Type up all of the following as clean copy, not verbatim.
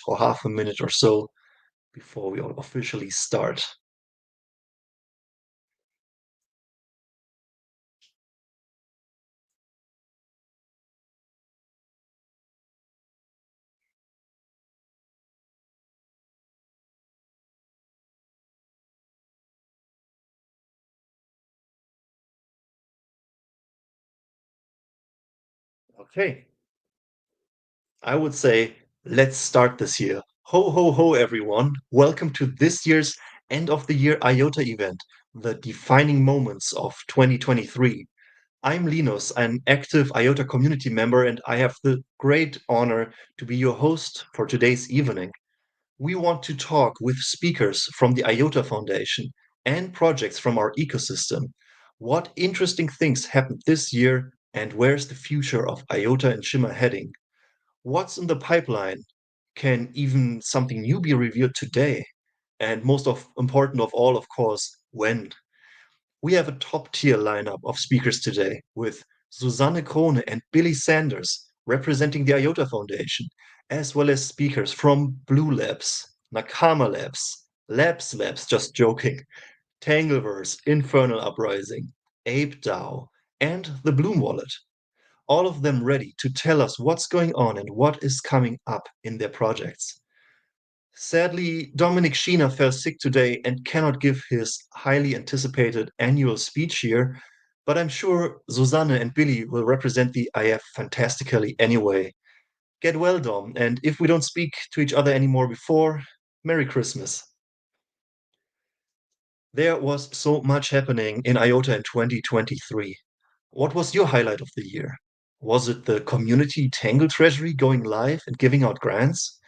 or half a minute or so before we officially start. Okay, I would say let's start this year. Ho, ho, ho, everyone. Welcome to this year's end of the year IOTA event, the defining moments of 2023. I'm Linus, an active IOTA community member, and I have the great honor to be your host for today's evening. We want to talk with speakers from the IOTA Foundation and projects from our ecosystem. What interesting things happened this year, and where's the future of IOTA and Shimmer heading? What's in the pipeline? Can even something new be revealed today? And important of all, of course, when? We have a top-tier lineup of speakers today with Susanne Krone and Billy Sanders representing the IOTA Foundation, as well as speakers from Blue Labs, Nakama Labs, Labs, just joking, Tangleverse, Infernal Uprising, ApeDAO, and the Bloom Wallet. All of them ready to tell us what's going on and what is coming up in their projects. Sadly, Dominic Sheena fell sick today and cannot give his highly anticipated annual speech here, but I'm sure Susanne and Billy will represent the IF fantastically anyway. Get well, Dom, and if we don't speak to each other anymore before, Merry Christmas. There was so much happening in IOTA in 2023. What was your highlight of the year? Was it the community Tangle Treasury going live and giving out grants?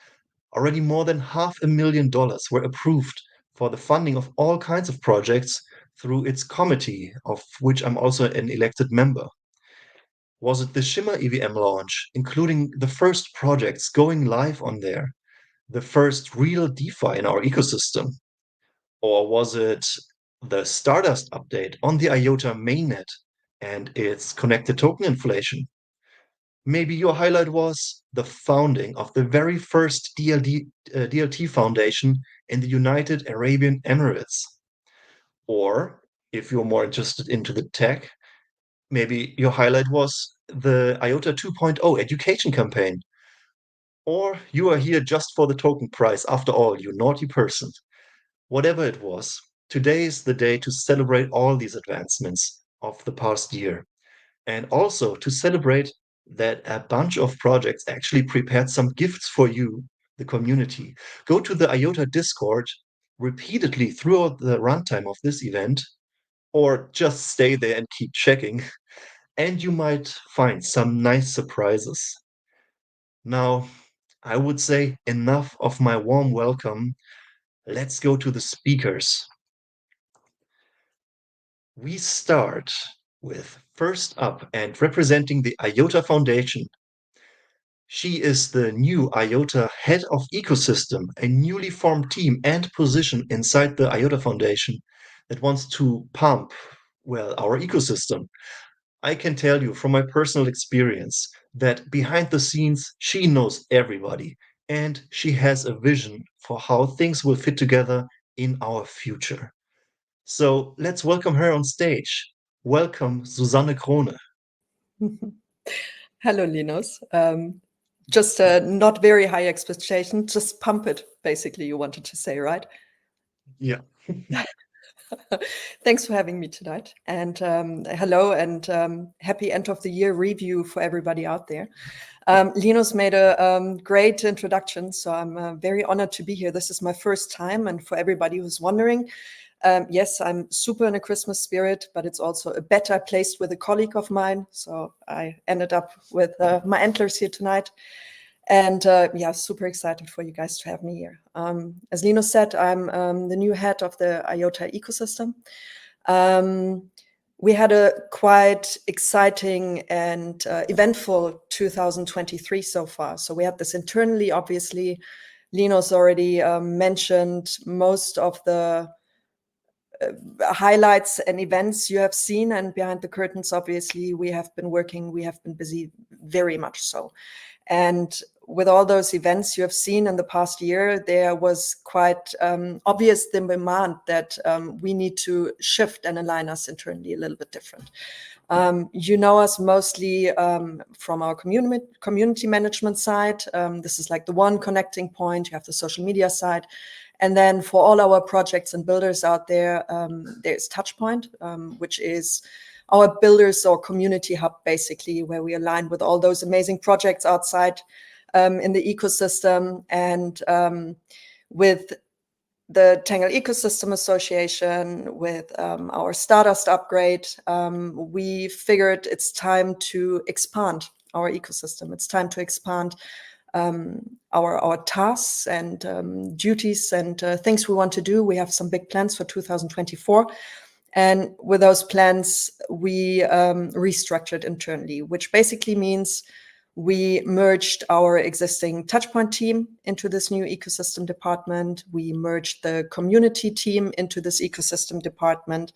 Already more than $500,000 were approved for the funding of all kinds of projects through its committee, of which I'm also an elected member. Was it the Shimmer EVM launch, including the first projects going live on there, the first real DeFi in our ecosystem? Or was it the Stardust update on the IOTA mainnet and its connected token inflation? Maybe your highlight was the founding of the very first DLT Foundation in the United Arabian Emirates. Or, if you're more interested into the tech, maybe your highlight was the IOTA 2.0 education campaign. Or you are here just for the token price, after all, you naughty person. Whatever it was, today is the day to celebrate all these advancements of the past year, and also to celebrate that a bunch of projects actually prepared some gifts for you, the community. Go to the IOTA Discord repeatedly throughout the runtime of this event, or just stay there and keep checking, and you might find some nice surprises. Now, I would say enough of my warm welcome. Let's go to the speakers. We start with first up and representing the IOTA Foundation. She is the new IOTA Head of Ecosystem, a newly formed team and position inside the IOTA Foundation that wants to pump, well, our ecosystem. I can tell you from my personal experience that behind the scenes, she knows everybody and she has a vision for how things will fit together in our future. So let's welcome her on stage. Welcome, Susanne Krone. Hello, Linus. Just not very high expectation, just pump it, basically, you wanted to say, right? Yeah. Thanks for having me tonight. And hello and happy end of the year review for everybody out there. Linus made a great introduction, so I'm very honored to be here. This is my first time, and for everybody who's wondering, yes, I'm super in a Christmas spirit, but it's also a bet I placed with a colleague of mine. So I ended up with my antlers here tonight. And yeah, super excited for you guys to have me here. As Linus said, I'm the new head of the IOTA ecosystem. We had a quite exciting and eventful 2023 so far. So we had this internally, obviously. Linus already mentioned most of the highlights and events you have seen, and behind the curtains, obviously, we have been working, we have been busy, very much so. And with all those events you have seen in the past year, there was quite obvious the demand that we need to shift and align us internally a little bit different. You know us mostly from our community management side. This is like the one connecting point. You have the social media side. And then for all our projects and builders out there, there's Touchpoint, which is our builders or community hub, basically, where we align with all those amazing projects outside in the ecosystem. And with the Tangle Ecosystem Association, with our Stardust upgrade, we figured it's time to expand our ecosystem. It's time to expand our tasks and duties and things we want to do. We have some big plans for 2024. And with those plans, we restructured internally, which basically means we merged our existing Touchpoint team into this new ecosystem department. We merged the community team into this ecosystem department.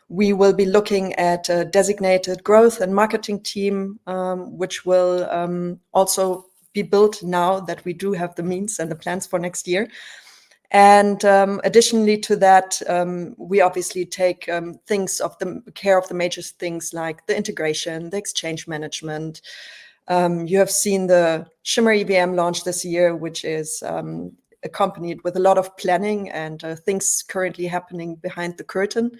We will be looking at a designated growth and marketing team, which will also be built now that we do have the means and the plans for next year. And additionally to that, we obviously take things of the care of the major things like the integration, the exchange management. You have seen the Shimmer EVM launch this year, which is accompanied with a lot of planning and things currently happening behind the curtain.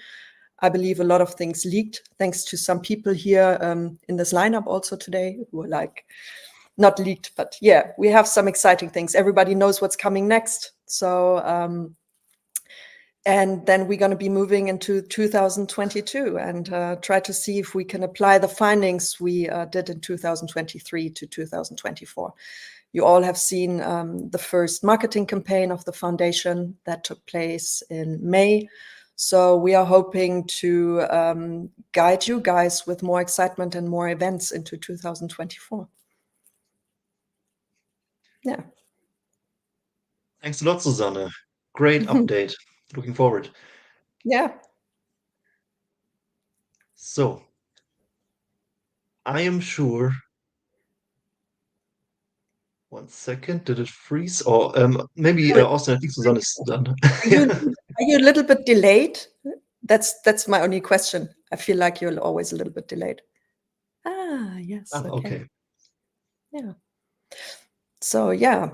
I believe a lot of things leaked, thanks to some people here in this lineup also today who are like, not leaked, but yeah, we have some exciting things. Everybody knows what's coming next. So, and then we're going to be moving into 2022 and try to see if we can apply the findings we did in 2023 to 2024. You all have seen the first marketing campaign of the foundation that took place in May. So we are hoping to guide you guys with more excitement and more events into 2024. Yeah. Thanks a lot, Susanne. Great update. Looking forward. Yeah. So, I am sure. One second, did it freeze? Or maybe Austin, I think Susanne is done. Are you a little bit delayed? That's my only question. I feel like you're always a little bit delayed. Yes. Okay. Yeah. So yeah,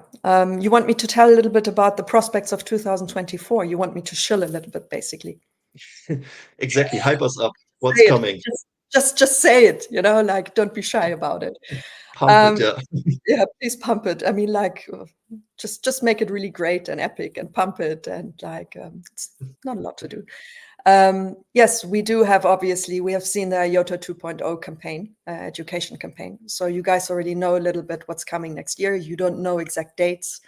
you want me to tell a little bit about the prospects of 2024? You want me to shill a little bit, basically. Exactly. Hype us up. What's coming? Just say it. You know, like don't be shy about it. Pump it, yeah. Yeah, please pump it. I mean, like, just make it really great and epic and pump it, and like, it's not a lot to do. Yes, we do have, obviously, we have seen the IOTA 2.0 campaign, education campaign. So you guys already know a little bit what's coming next year. You don't know exact dates,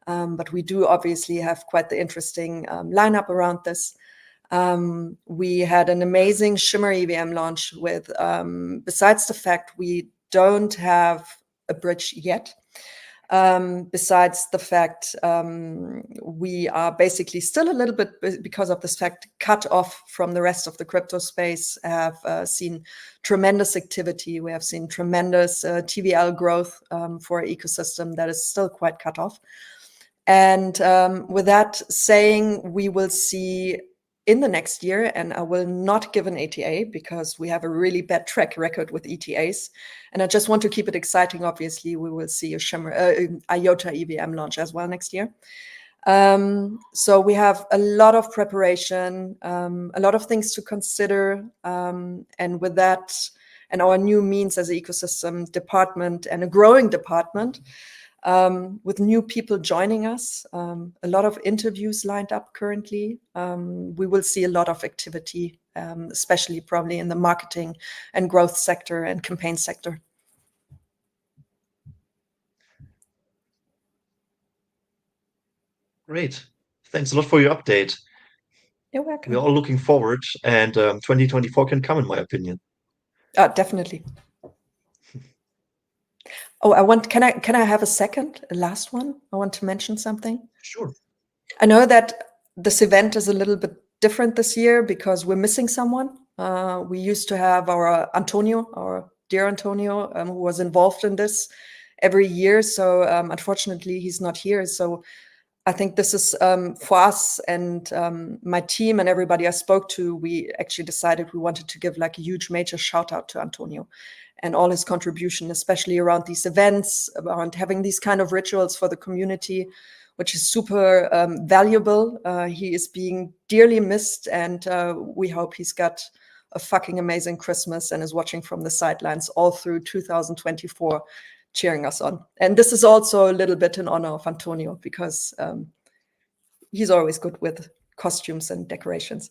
but we do obviously have quite the interesting lineup around this. We had an amazing Shimmer EVM launch with, besides the fact we don't have a bridge yet, besides the fact we are basically still a little bit, because of this fact, cut off from the rest of the crypto space, have seen tremendous activity. We have seen tremendous TVL growth for an ecosystem that is still quite cut off. And with that saying, we will see in the next year, and I will not give an ETA because we have a really bad track record with ETAs, and I just want to keep it exciting. Obviously, we will see a Shimmer IOTA EVM launch as well next year. So we have a lot of preparation, a lot of things to consider, and with that, and our new means as an ecosystem department and a growing department, with new people joining us, a lot of interviews lined up currently. We will see a lot of activity, especially probably in the marketing and growth sector and campaign sector. Great. Thanks a lot for your update. You're welcome. We're all looking forward, and 2024 can come, in my opinion. Definitely. Oh, can I have a last one? I want to mention something. Sure. I know that this event is a little bit different this year because we're missing someone. We used to have our Antonio, our dear Antonio, who was involved in this every year. So unfortunately, he's not here. So I think this is for us and my team and everybody I spoke to, we actually decided we wanted to give like a huge major shout out to Antonio and all his contribution, especially around these events, around having these kind of rituals for the community, which is super valuable. He is being dearly missed, and we hope he's got a fucking amazing Christmas and is watching from the sidelines all through 2024, cheering us on. And this is also a little bit in honor of Antonio, because he's always good with costumes and decorations.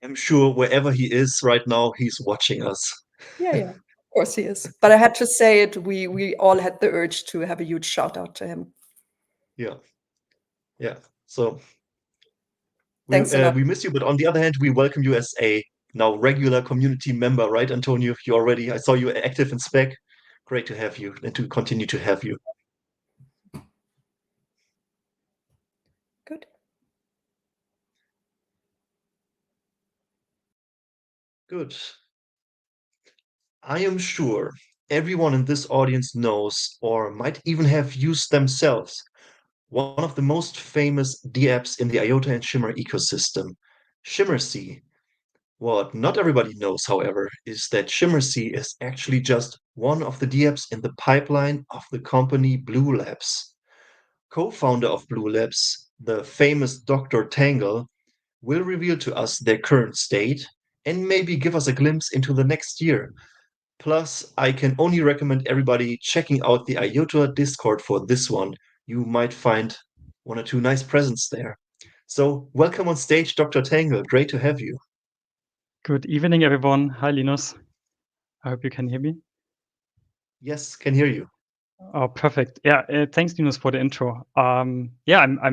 I'm sure wherever he is right now, he's watching us. Yeah, of course he is. But I had to say it. We all had the urge to have a huge shout out to him. Yeah. So Thanks a lot. we miss you, but on the other hand, we welcome you as a now regular community member, right, Antonio? I saw you active in Spec. Great to have you and to continue to have you. Good. Good. I am sure everyone in this audience knows or might even have used themselves one of the most famous DApps in the IOTA and Shimmer ecosystem, ShimmerSea. What not everybody knows, however, is that ShimmerSea is actually just one of the DApps in the pipeline of the company Blue Labs. Co-founder of Blue Labs, the famous Dr. Tangle, will reveal to us their current state and maybe give us a glimpse into the next year. Plus, I can only recommend everybody checking out the IOTA Discord for this one. You might find one or two nice presents there. So, welcome on stage, Dr. Tangle. Great to have you. Good evening, everyone. Hi, Linus. I hope you can hear me. Yes, can hear you. Oh, perfect. Yeah, thanks, Linus, for the intro. I'm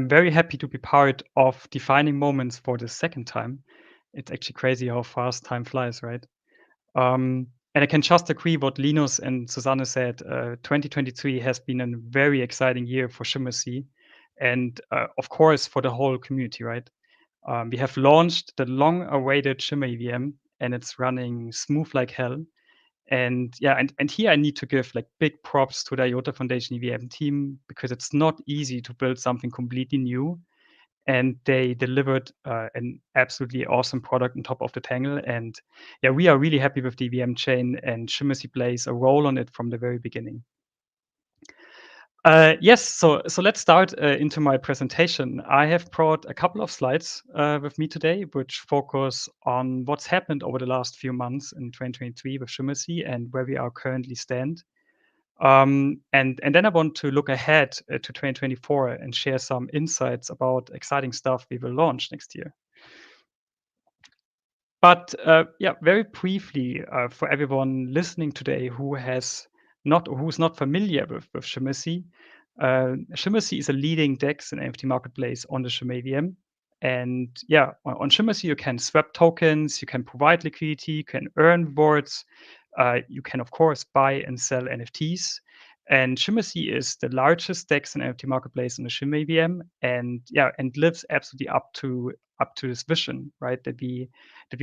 very happy to be part of defining moments for the second time. It's actually crazy how fast time flies, right? And I can just agree what Linus and Susanne said. 2023 has been a very exciting year for ShimmerSea, and of course for the whole community, right? We have launched the long-awaited Shimmer EVM, and it's running smooth like hell. And here I need to give like big props to the IOTA Foundation EVM team, because it's not easy to build something completely new. And they delivered an absolutely awesome product on top of the Tangle. And yeah, we are really happy with the EVM chain, and ShimmerSea plays a role on it from the very beginning. Yes, so let's start into my presentation. I have brought a couple of slides with me today, which focus on what's happened over the last few months in 2023 with ShimmerSea and where we are currently stand. And then I want to look ahead to 2024 and share some insights about exciting stuff we will launch next year. But very briefly, for everyone listening today who's not familiar with ShimmerSea, ShimmerSea is a leading DEX and NFT marketplace on the Shimmer EVM. And on ShimmerSea, you can swap tokens, you can provide liquidity, you can earn rewards, you can, of course, buy and sell NFTs. And ShimmerSea is the largest DEX and NFT marketplace on the Shimmer EVM, and lives absolutely up to this vision, right? That we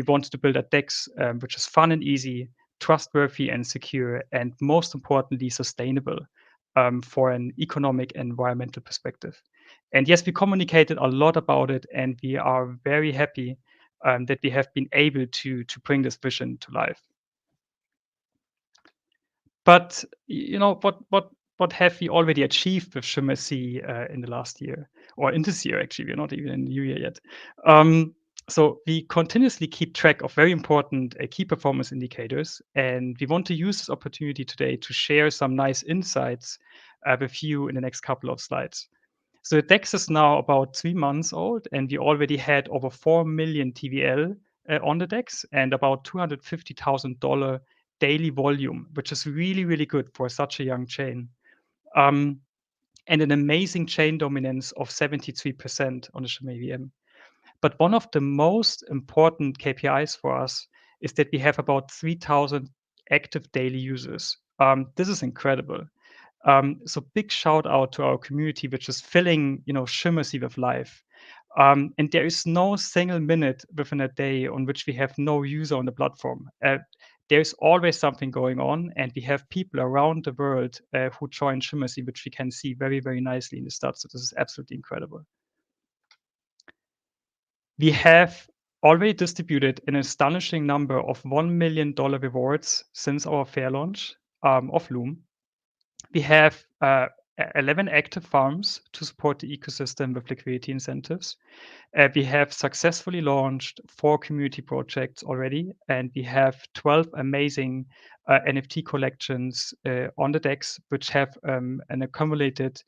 wanted to build a DEX which is fun and easy, trustworthy and secure, and most importantly, sustainable for an economic and environmental perspective. And yes, we communicated a lot about it, and we are very happy that we have been able to bring this vision to life. But what have we already achieved with ShimmerSea in the last year, or in this year? Actually, we're not even in the new year yet. So we continuously keep track of very important key performance indicators, and we want to use this opportunity today to share some nice insights with you in the next couple of slides. So the DEX is now about 3 months old, and we already had over 4 million TVL on the DEX and about $250,000 daily volume, which is really, really good for such a young chain. And an amazing chain dominance of 73% on the Shimmer EVM. But one of the most important KPIs for us is that we have about 3,000 active daily users. This is incredible. So big shout out to our community, which is filling, ShimmerSea with life. And there is no single minute within a day on which we have no user on the platform. there's always something going on, and we have people around the world who join ShimmerSea, which we can see very, very nicely in the stats. So this is absolutely incredible. We have already distributed an astonishing number of $1 million rewards since our fair launch of Loom. We have 11 active farms to support the ecosystem with liquidity incentives. We have successfully launched 4 community projects already, and we have 12 amazing NFT collections on the DEX, which have an accumulated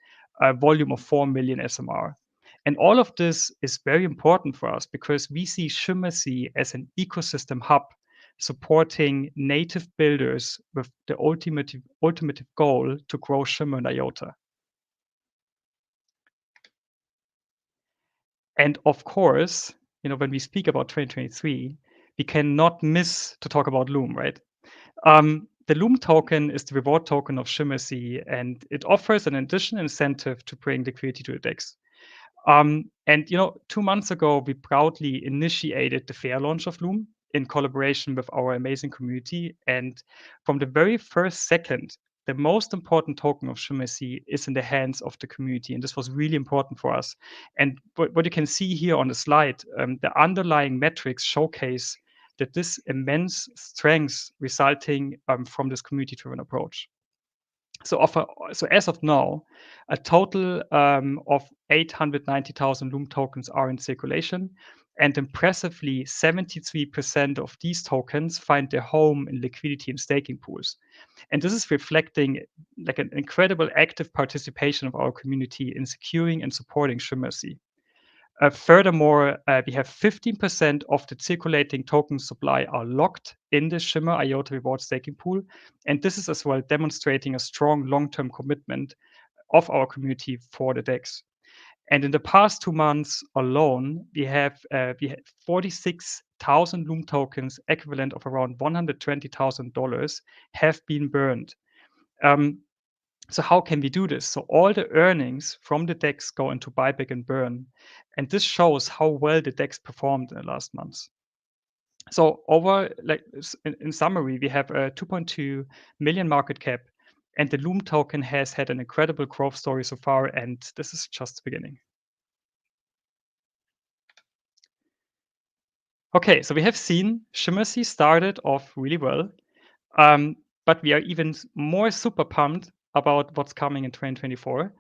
volume of 4 million SMR. And all of this is very important for us because we see ShimmerSea as an ecosystem hub supporting native builders with the ultimate goal to grow Shimmer and IOTA. And of course, when we speak about 2023, we cannot miss to talk about Loom, right? The Loom token is the reward token of ShimmerSea, and it offers an additional incentive to bring liquidity to the DEX. And 2 months ago, we proudly initiated the fair launch of Loom in collaboration with our amazing community. And from the very first second, the most important token of ShimmerSea is in the hands of the community. And this was really important for us. And what you can see here on the slide, the underlying metrics showcase that this immense strength resulting from this community-driven approach. So as of now, a total of 890,000 Loom tokens are in circulation, and impressively, 73% of these tokens find their home in liquidity and staking pools. And this is reflecting like an incredible active participation of our community in securing and supporting ShimmerSea. Furthermore, we have 15% of the circulating token supply are locked in the Shimmer IOTA reward staking pool. And this is as well demonstrating a strong long-term commitment of our community for the DEX. And in the past 2 months alone, we have 46,000 Loom tokens, equivalent of around $120,000, have been burned. So how can we do this? So all the earnings from the DEX go into buyback and burn. And this shows how well the DEX performed in the last months. So in summary, we have a 2.2 million market cap, and the Loom token has had an incredible growth story so far, and this is just the beginning. Okay, so we have seen ShimmerSea started off really well, but we are even more super pumped about what's coming in 2024.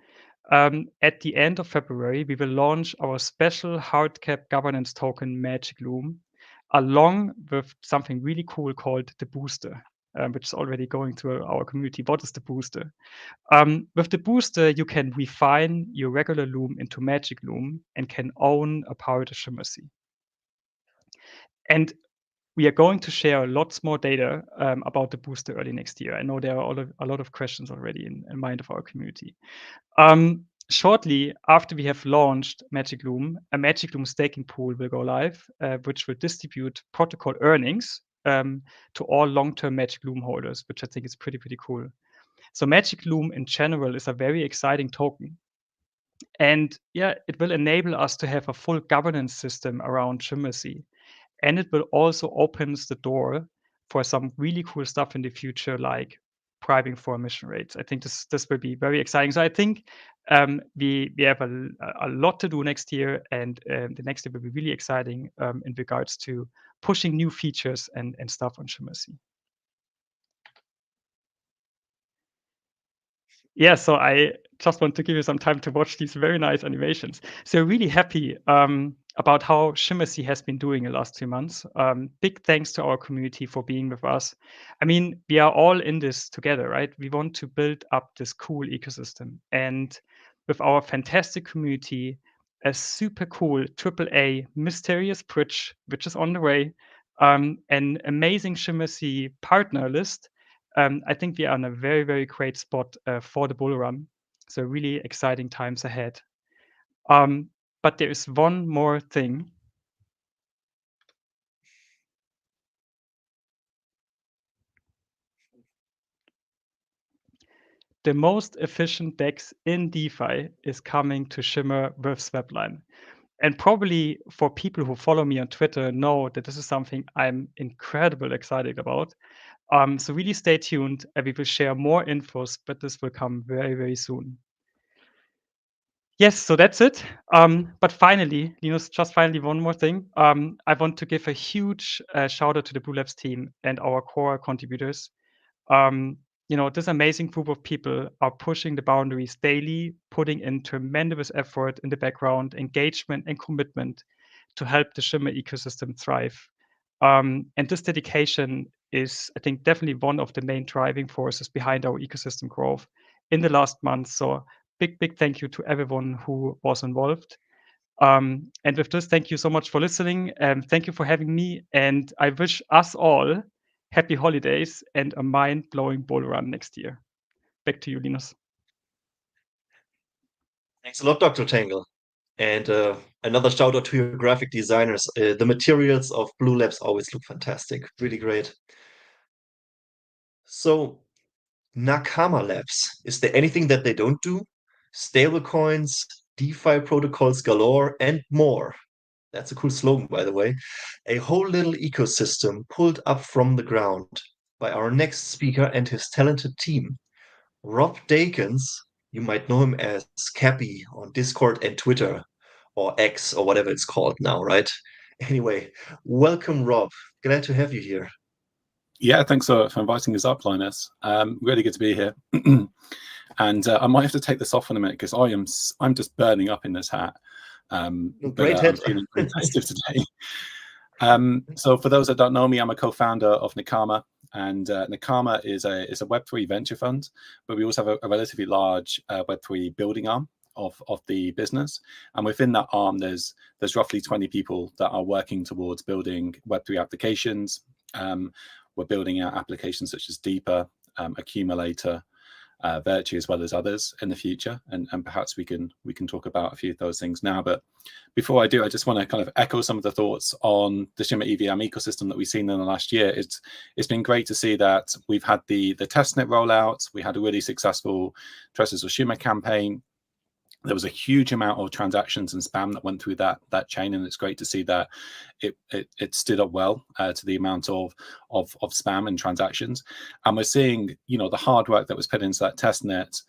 At the end of February, we will launch our special hard cap governance token, Magic Loom, along with something really cool called the Booster, which is already going through our community. What is the Booster? With the Booster, you can refine your regular Loom into Magic Loom and can own a part of ShimmerSea. And we are going to share lots more data about the Booster early next year. I know there are a lot of questions already in mind of our community. Shortly after we have launched Magic Loom, a Magic Loom staking pool will go live, which will distribute protocol earnings to all long-term Magic Loom holders, which I think is pretty cool. So Magic Loom in general is a very exciting token. And yeah, it will enable us to have a full governance system around ShimmerSea. And it will also opens the door for some really cool stuff in the future, like priving for emission rates. I think this will be very exciting. So I think we have a lot to do next year, and the next year will be really exciting in regards to pushing new features and stuff on ShimmerSea. Yeah, so I just want to give you some time to watch these very nice animations. So really happy about how ShimmerSea has been doing in the last 2 months. Big thanks to our community for being with us. I mean, we are all in this together, right? We want to build up this cool ecosystem. And with our fantastic community, a super cool AAA mysterious bridge, which is on the way, an amazing ShimmerSea partner list, I think we are in a very great spot for the bull run. So really exciting times ahead. But there is one more thing. The most efficient DEX in DeFi is coming to Shimmer with Swapline. And probably for people who follow me on Twitter know that this is something I'm incredibly excited about. So really stay tuned, and we will share more infos, but this will come very, very soon. Yes, so that's it. But finally, Linus, just finally one more thing. I want to give a huge shout out to the Blue Labs team and our core contributors. This amazing group of people are pushing the boundaries daily, putting in tremendous effort in the background, engagement and commitment to help the Shimmer ecosystem thrive. And this dedication is, I think, definitely one of the main driving forces behind our ecosystem growth in the last month. So big thank you to everyone who was involved. And with this, thank you so much for listening. Thank you for having me. And I wish us all happy holidays and a mind-blowing bull run next year. Back to you, Linus. Thanks a lot, Dr. Tangle. And another shout out to your graphic designers. The materials of Blue Labs always look fantastic. Really great. So, Nakama Labs, is there anything that they don't do? Stablecoins, DeFi protocols galore, and more. That's a cool slogan, by the way. A whole little ecosystem pulled up from the ground by our next speaker and his talented team. Rob Dakins, you might know him as Cappy on Discord and Twitter, or X, or whatever it's called now, right? Anyway, welcome, Rob. Glad to have you here. Yeah, thanks for inviting us up, Linus. Really good to be here. And I might have to take this off in a minute because I'm just burning up in this hat. Great hat. I'm feeling pretty festive today. So for those that don't know me, I'm a co-founder of Nakama, and Nakama is a Web3 venture fund, but we also have a relatively large Web3 building arm of the business. And within that arm, there's roughly 20 people that are working towards building Web3 applications. We're building out applications such as Deeper, Accumulator, Virtue, as well as others in the future, and perhaps we can talk about a few of those things now. But before I do, I just want to kind of echo some of the thoughts on the Shimmer EVM ecosystem that we've seen in the last year. It's been great to see that we've had the testnet rollout. We had a really successful Treasures of Shimmer campaign. There was a huge amount of transactions and spam that went through that chain, and it's great to see that it stood up well to the amount of spam and transactions. And we're seeing, the hard work that was put into that test net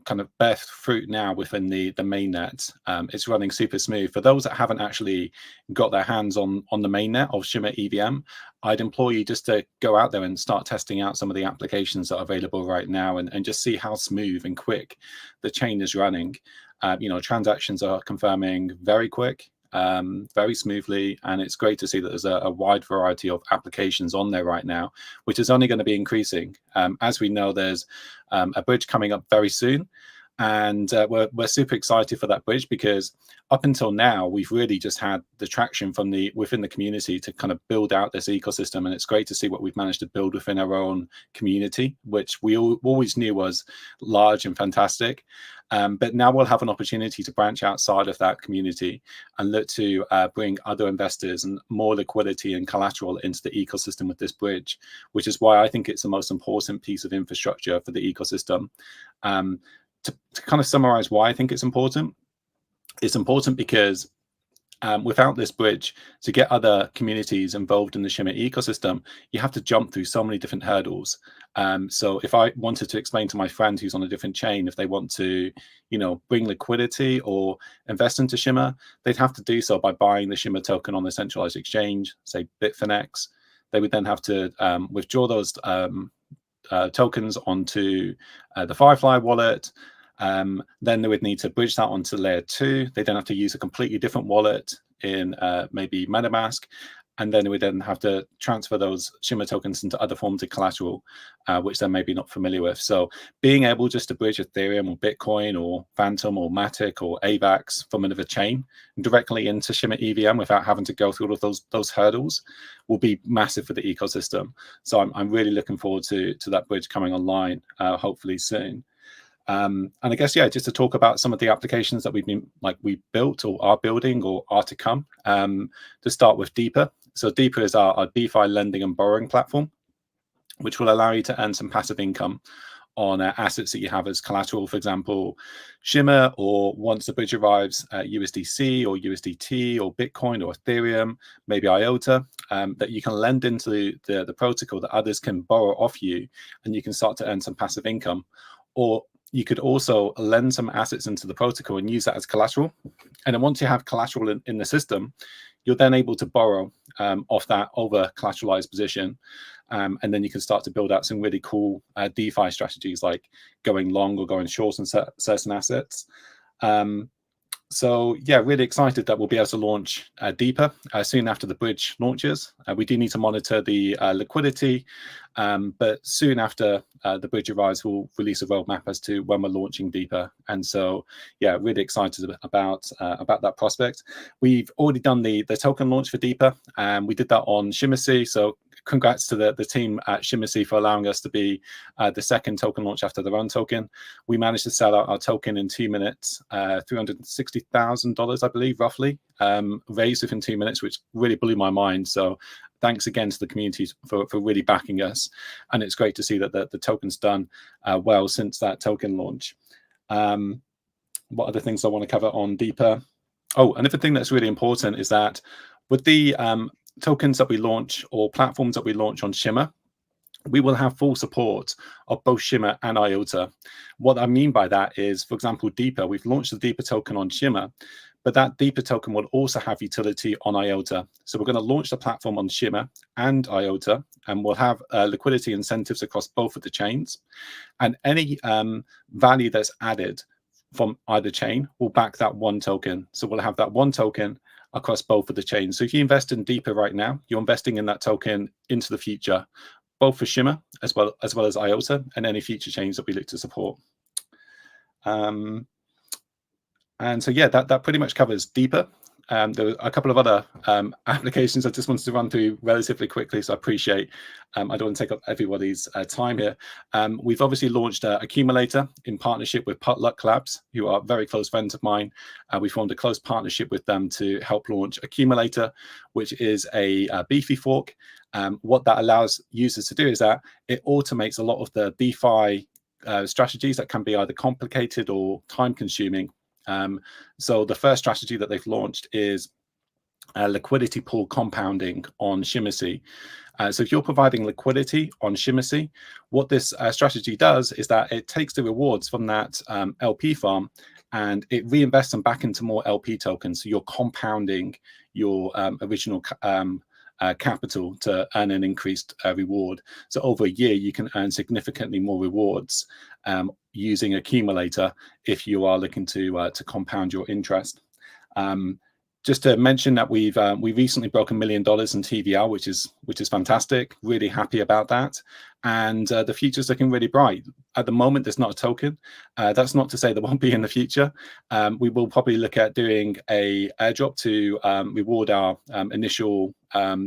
kind of bear fruit now within the mainnet. It's running super smooth. For those that haven't actually got their hands on the mainnet of Shimmer EVM, I'd implore you just to go out there and start testing out some of the applications that are available right now, and just see how smooth and quick the chain is running. Transactions are confirming very quick, very smoothly, and it's great to see that there's a wide variety of applications on there right now, which is only going to be increasing. As we know, there's a bridge coming up very soon, and we're super excited for that bridge, because up until now we've really just had the traction from within the community to kind of build out this ecosystem, and it's great to see what we've managed to build within our own community, which we always knew was large and fantastic. But now we'll have an opportunity to branch outside of that community and look to bring other investors and more liquidity and collateral into the ecosystem with this bridge, which is why I think it's the most important piece of infrastructure for the ecosystem. To kind of summarize why I think it's important because without this bridge, to get other communities involved in the Shimmer ecosystem, you have to jump through so many different hurdles. So if I wanted to explain to my friend who's on a different chain, if they want to, bring liquidity or invest into Shimmer, they'd have to do so by buying the Shimmer token on the centralized exchange, say Bitfinex. They would then have to withdraw those tokens onto the Firefly wallet. Then they would need to bridge that onto layer 2. They then have to use a completely different wallet in maybe MetaMask, and then they would then have to transfer those Shimmer tokens into other forms of collateral, which they're maybe not familiar with. So being able just to bridge Ethereum or Bitcoin or Phantom or Matic or AVAX from another chain directly into Shimmer EVM without having to go through all of those hurdles will be massive for the ecosystem. So I'm really looking forward to that bridge coming online, hopefully soon. And I guess, just to talk about some of the applications that we built or are building or are to come, to start with Deeper. So Deeper is our DeFi lending and borrowing platform, which will allow you to earn some passive income on assets that you have as collateral, for example, Shimmer, or once the bridge arrives, USDC or USDT or Bitcoin or Ethereum, maybe IOTA, that you can lend into the protocol that others can borrow off you, and you can start to earn some passive income. Or you could also lend some assets into the protocol and use that as collateral. And then once you have collateral in the system, you're then able to borrow off that over collateralized position. And then you can start to build out some really cool DeFi strategies, like going long or going short on certain assets. So yeah, really excited that we'll be able to launch deeper soon after the bridge launches. We do need to monitor the liquidity, but soon after the bridge arrives, we'll release a roadmap as to when we're launching deeper. And so yeah, really excited about that prospect. We've already done the token launch for deeper, and we did that on ShimmerSea. So congrats to the team at ShimmerSea for allowing us to be the second token launch after their own token. We managed to sell out our token in 2 minutes, $360,000, I believe, roughly, raised within 2 minutes, which really blew my mind. So thanks again to the community for really backing us. And it's great to see that the token's done well since that token launch. What other things I want to cover on deeper? Oh, another thing that's really important is that with the tokens that we launch or platforms that we launch on Shimmer, we will have full support of both Shimmer and IOTA. What I mean by that is, for example, Deeper. We've launched the Deeper token on Shimmer, but that Deeper token will also have utility on IOTA. So we're going to launch the platform on Shimmer and IOTA, and we'll have liquidity incentives across both of the chains. And any value that's added from either chain will back that one token. So we'll have that one token across both of the chains. So if you invest in Deeper right now, you're investing in that token into the future, both for Shimmer as well as IOTA and any future chains that we look to support. And so yeah, that pretty much covers Deeper. There were a couple of other applications I just wanted to run through relatively quickly, so I appreciate I don't want to take up everybody's time here. We've obviously launched Accumulator in partnership with Potluck Labs, who are very close friends of mine. We formed a close partnership with them to help launch Accumulator, which is a beefy fork. What that allows users to do is that it automates a lot of the DeFi strategies that can be either complicated or time-consuming. So the first strategy that they've launched is liquidity pool compounding on ShimmerSea. So if you're providing liquidity on ShimmerSea, what this strategy does is that it takes the rewards from that LP farm and it reinvests them back into more LP tokens. So you're compounding your original capital to earn an increased reward. So over a year, you can earn significantly more rewards using Accumulator if you are looking to compound your interest. Just to mention that we recently broke $1 million in TVL, which is fantastic. Really happy about that, and the future's looking really bright. At the moment, there's not a token. That's not to say there won't be in the future. We will probably look at doing a airdrop to reward our initial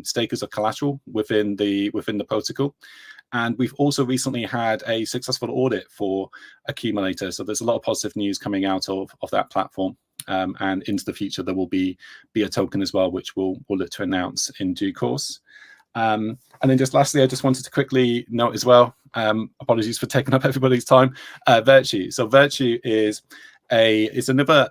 stakers of collateral within the protocol. And we've also recently had a successful audit for Accumulator. So there's a lot of positive news coming out of that platform. And into the future, there will be a token as well, which we'll look to announce in due course. And then just lastly, I just wanted to quickly note as well, apologies for taking up everybody's time, Virtue. So Virtue is another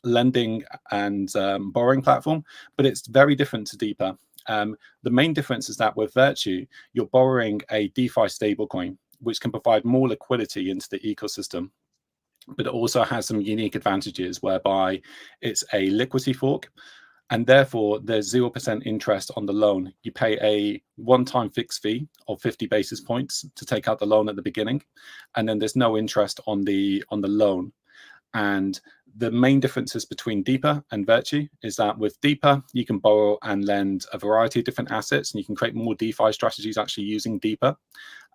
lending and borrowing platform, but it's very different to Deeper. The main difference is that with Virtue, you're borrowing a DeFi stablecoin, which can provide more liquidity into the ecosystem. But it also has some unique advantages whereby it's a liquidity fork, and therefore there's 0% interest on the loan. You pay a one-time fixed fee of 50 basis points to take out the loan at the beginning, and then there's no interest on the loan. And the main differences between Deeper and Virtue is that with Deeper, you can borrow and lend a variety of different assets, and you can create more DeFi strategies actually using Deeper.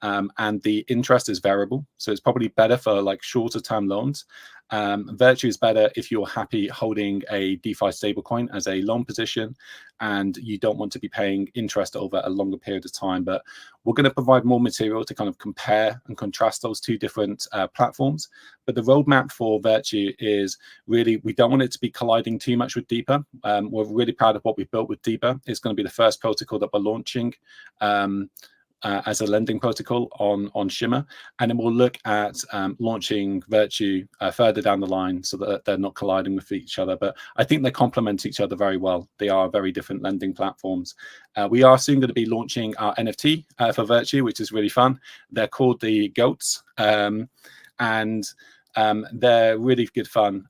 And the interest is variable, so it's probably better for like shorter term loans. Virtue is better if you're happy holding a DeFi stablecoin as a loan position and you don't want to be paying interest over a longer period of time. But we're going to provide more material to kind of compare and contrast those two different platforms. But the roadmap for Virtue is really, we don't want it to be colliding too much with Deeper. We're really proud of what we've built with Deeper. It's going to be the first protocol that we're launching as a lending protocol on Shimmer, and then we'll look at launching Virtue further down the line so that they're not colliding with each other. But I think they complement each other very well. They are very different lending platforms. We are soon going to be launching our NFT for Virtue, which is really fun. They're called the Goats, and they're really good fun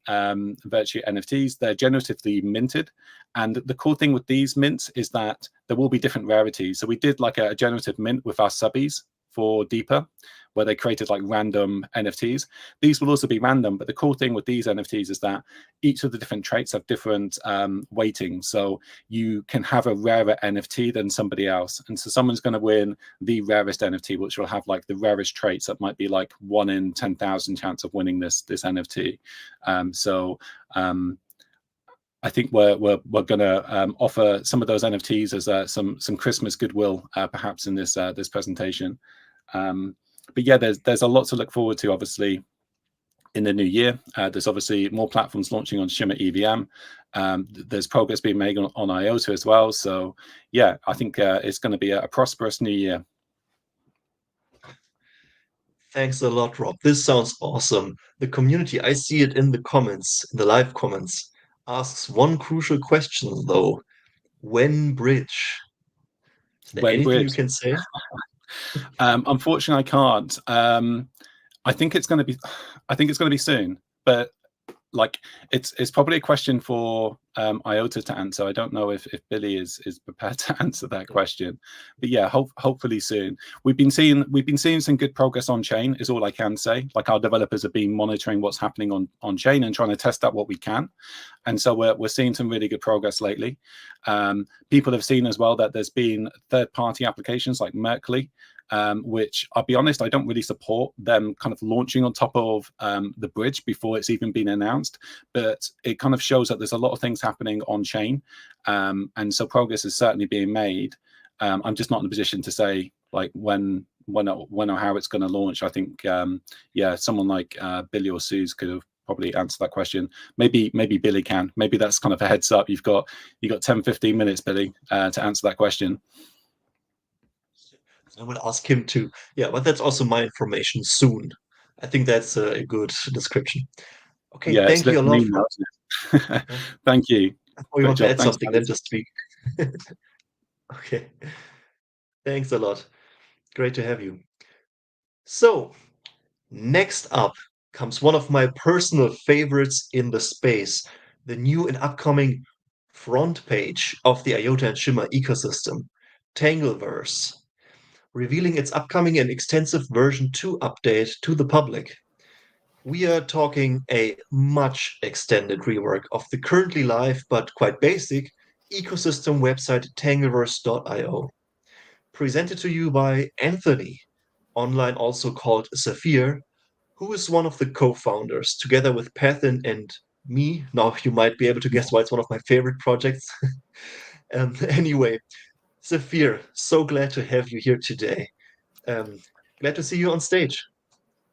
Virtue NFTs. They're generatively minted. And the cool thing with these mints is that there will be different rarities. So we did like a generative mint with our subbies for Deeper, where they created like random NFTs. These will also be random, but the cool thing with these NFTs is that each of the different traits have different weightings. So you can have a rarer NFT than somebody else. And so someone's going to win the rarest NFT, which will have like the rarest traits that might be like 1 in 10,000 chance of winning this NFT. I think we're going to offer some of those NFTs as some Christmas goodwill, perhaps in this this presentation. But yeah, there's a lot to look forward to, obviously, in the new year. There's obviously more platforms launching on Shimmer EVM. There's progress being made on IOTA as well. So yeah, I think it's going to be a prosperous new year. Thanks a lot, Rob. This sounds awesome. The community, I see it in the comments, in the live comments, asks one crucial question, though. When bridge? Is there anything you can say? Unfortunately, I can't. I think it's going to be soon, but like it's probably a question for IOTA to answer. I don't know if Billy is prepared to answer that question, but yeah, hopefully soon. We've been seeing some good progress on chain, is all I can say. Like, our developers have been monitoring what's happening on chain and trying to test out what we can, and so we're seeing some really good progress lately. People have seen as well that there's been third-party applications like Merkley, which, I'll be honest, I don't really support them kind of launching on top of the bridge before it's even been announced, but it kind of shows that there's a lot of things happening on chain, and so progress is certainly being made. I'm just not in a position to say like when or how it's going to launch. I think yeah, someone like Billy or Suze could have probably answered that question. Maybe Billy can. Maybe that's kind of a heads up. You've got 10-15 minutes, Billy, to answer that question. I will ask him to. Yeah, but that's also my information soon. I think that's a good description. Okay, yeah, thank you a lot. Thank you. Oh, you want to add something? Then just speak. Okay. Thanks a lot. Great to have you. So, next up comes one of my personal favorites in the space, the new and upcoming front page of the IOTA and Shimmer ecosystem, Tangleverse, revealing its upcoming and extensive version 2 update to the public. We are talking a much extended rework of the currently live but quite basic ecosystem website Tangleverse.io. Presented to you by Anthony, online also called Saphir, who is one of the co-founders, together with Pathin and me. Now you might be able to guess why it's one of my favorite projects. Anyway, Saphir, so glad to have you here today. Glad to see you on stage.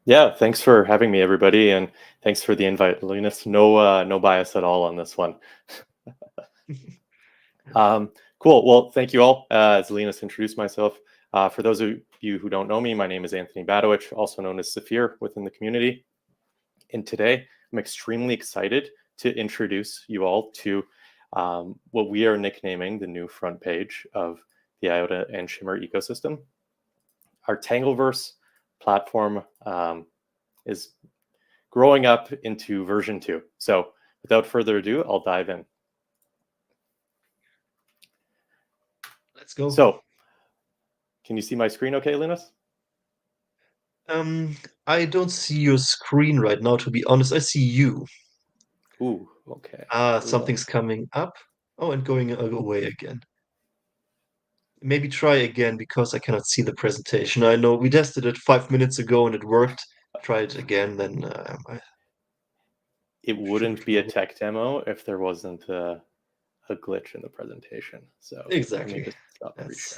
Yeah, thanks for having me, everybody, and thanks for the invite, Linus. No bias at all on this one. Cool. Well, thank you all. As Linus introduced myself, for those of you who don't know me, my name is Anthony Badowich, also known as Saphir within the community. And today, I'm extremely excited to introduce you all to what we are nicknaming the new front page of the IOTA and Shimmer ecosystem. Our Tangleverse platform is growing up into version 2. So without further ado, I'll dive in. Let's go. So can you see my screen okay, Linus? I don't see your screen right now, to be honest. I see you. Ooh, okay. Something's coming up. Oh, and going away again. Maybe try again, because I cannot see the presentation. I know we tested it 5 minutes ago and it worked. Try it again, then it wouldn't be a tech demo if there wasn't a glitch in the presentation. So exactly.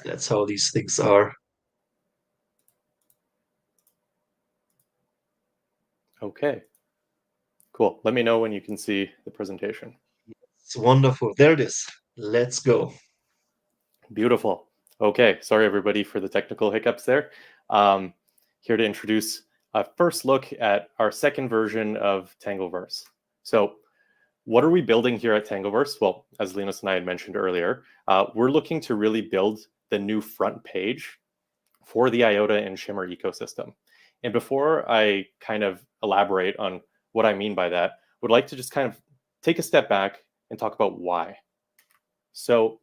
That's how these things are. Okay. Cool. Let me know when you can see the presentation. It's wonderful. There it is. Let's go. Beautiful. Okay, sorry everybody for the technical hiccups there. Here to introduce a first look at our second version of Tangleverse. So what are we building here at Tangleverse? Well, as Linus and I had mentioned earlier, we're looking to really build the new front page for the IOTA and Shimmer ecosystem. And before I kind of elaborate on what I mean by that, would like to just kind of take a step back and talk about why. So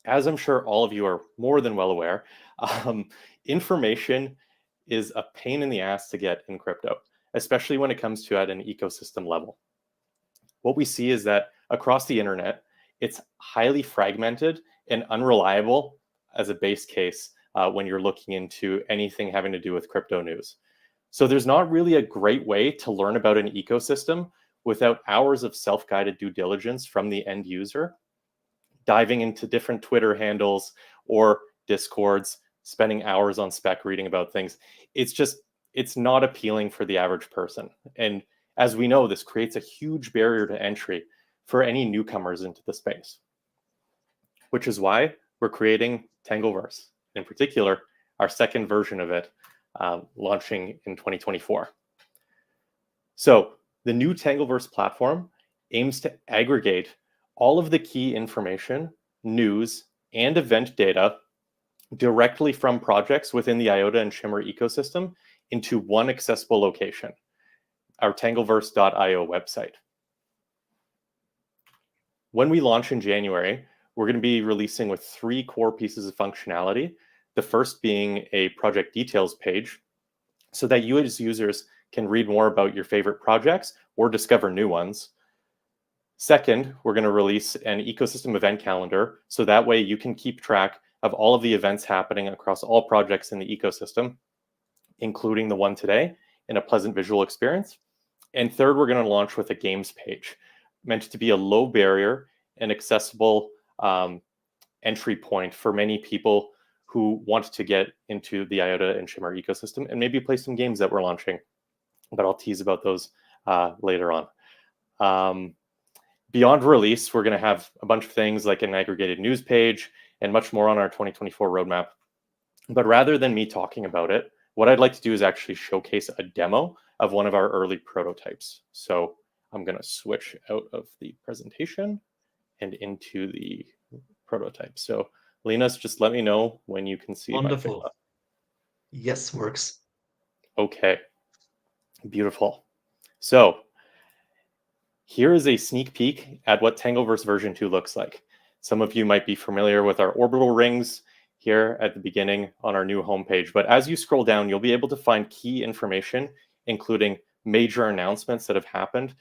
as I'm sure all of you are more than well aware, information is a pain in the ass to get in crypto, especially when it comes to at an ecosystem level. What we see is that across the internet, it's highly fragmented and unreliable as a base case when you're looking into anything having to do with crypto news. So there's not really a great way to learn about an ecosystem without hours of self-guided due diligence from the end user, diving into different Twitter handles or Discords, spending hours on spec reading about things. It's not appealing for the average person. And as we know, this creates a huge barrier to entry for any newcomers into the space, which is why we're creating Tangleverse, in particular, our second version of it, launching in 2024. So the new Tangleverse platform aims to aggregate all of the key information, news, and event data directly from projects within the IOTA and Shimmer ecosystem into one accessible location, our Tangleverse.io website. When we launch in January, we're going to be releasing with 3 core pieces of functionality. The first being a project details page, so that you as users can read more about your favorite projects or discover new ones. Second, we're going to release an ecosystem event calendar, so that way you can keep track of all of the events happening across all projects in the ecosystem, including the one today, in a pleasant visual experience. And third, we're going to launch with a games page, meant to be a low barrier and accessible entry point for many people who want to get into the IOTA and Shimmer ecosystem and maybe play some games that we're launching, but I'll tease about those later on. Beyond release, we're going to have a bunch of things like an aggregated news page and much more on our 2024 roadmap. But rather than me talking about it, what I'd like to do is actually showcase a demo of one of our early prototypes. So I'm going to switch out of the presentation and into the prototype. So Linus, just let me know when you can see. Wonderful. Yes, works. Okay, beautiful. So here is a sneak peek at what Tangleverse version 2 looks like. Some of you might be familiar with our orbital rings here at the beginning on our new homepage, but as you scroll down, you'll be able to find key information, including major announcements that have happened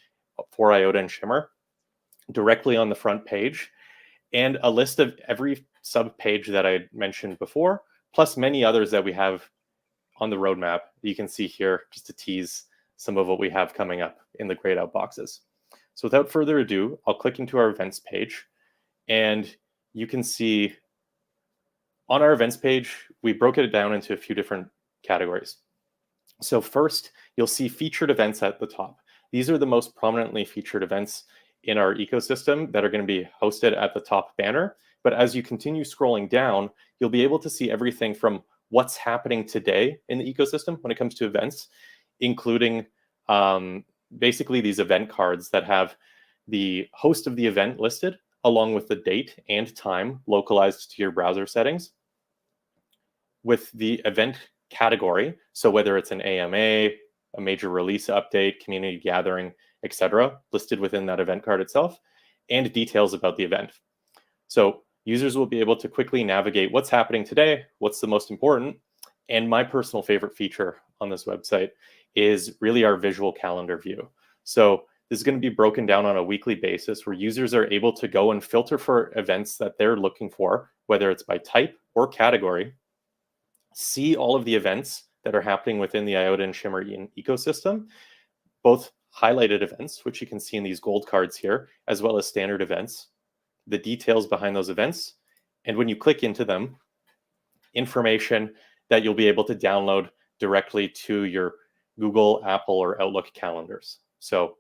for IOTA and Shimmer directly on the front page, and a list of every sub-page that I mentioned before, plus many others that we have on the roadmap. You can see here, just to tease some of what we have coming up in the grayed out boxes. So without further ado, I'll click into our events page, and you can see on our events page, we broke it down into a few different categories. So first, you'll see featured events at the top. These are the most prominently featured events in our ecosystem that are going to be hosted at the top banner. But as you continue scrolling down, you'll be able to see everything from what's happening today in the ecosystem when it comes to events, including basically these event cards that have the host of the event listed, along with the date and time localized to your browser settings. With the event category, so whether it's an AMA, a major release update, community gathering, etc., listed within that event card itself, and details about the event. So users will be able to quickly navigate what's happening today, what's the most important, and my personal favorite feature on this website is really our visual calendar view. So this is going to be broken down on a weekly basis where users are able to go and filter for events that they're looking for, whether it's by type or category, see all of the events that are happening within the IOTA and Shimmer ecosystem, both highlighted events, which you can see in these gold cards here, as well as standard events, the details behind those events, and when you click into them, information that you'll be able to download directly to your Google, Apple, or Outlook calendars. So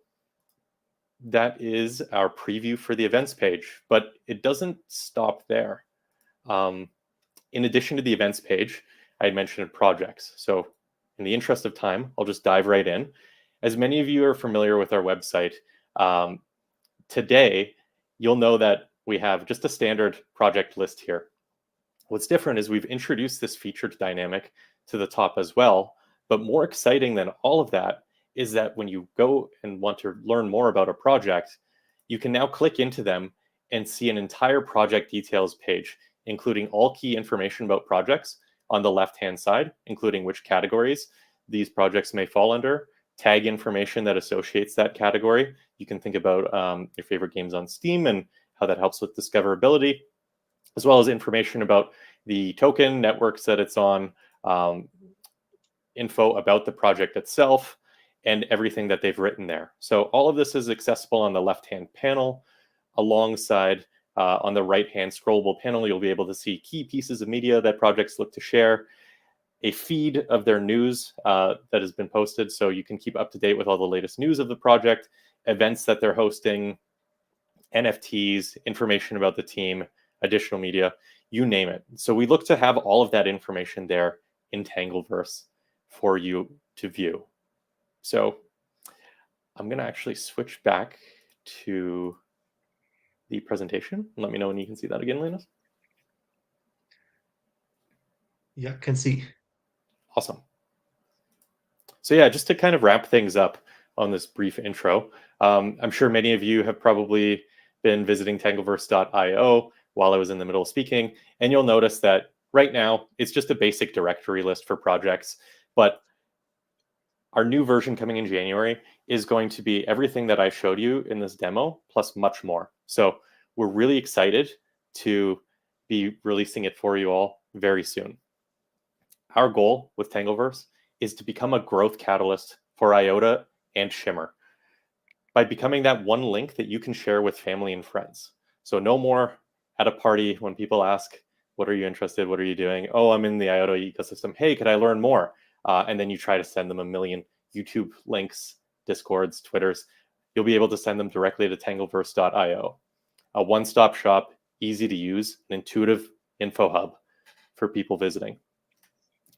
that is our preview for the events page, but it doesn't stop there. in addition to the events page, I had mentioned projects. So in the interest of time, I'll just dive right in. As many of you are familiar with our website, today, you'll know that we have just a standard project list here. What's different is we've introduced this featured dynamic to the top as well. But more exciting than all of that is that when you go and want to learn more about a project, you can now click into them and see an entire project details page, including all key information about projects on the left-hand side, including which categories these projects may fall under, tag information that associates that category. You can think about your favorite games on Steam and how that helps with discoverability, as well as information about the token networks that it's on, info about the project itself, and everything that they've written there. So all of this is accessible on the left-hand panel. Alongside, on the right-hand scrollable panel, you'll be able to see key pieces of media that projects look to share, a feed of their news that has been posted, so you can keep up to date with all the latest news of the project, events that they're hosting, NFTs, information about the team, additional media, you name it. So we look to have all of that information there in Tangleverse for you to view. So I'm going to actually switch back to the presentation. Let me know when you can see that again, Linus. Yeah, can see. Awesome. So yeah, just to kind of wrap things up on this brief intro, I'm sure many of you have probably been visiting Tangleverse.io while I was in the middle of speaking, and you'll notice that right now it's just a basic directory list for projects, but our new version coming in January is going to be everything that I showed you in this demo, plus much more. So we're really excited to be releasing it for you all very soon. Our goal with Tangleverse is to become a growth catalyst for IOTA and Shimmer by becoming that one link that you can share with family and friends. So no more at a party when people ask, what are you interested? What are you doing? Oh, I'm in the IOTA ecosystem. Hey, could I learn more? And then you try to send them a million YouTube links, Discords, Twitters. You'll be able to send them directly to Tangleverse.io, a one-stop shop, easy to use, an intuitive info hub for people visiting.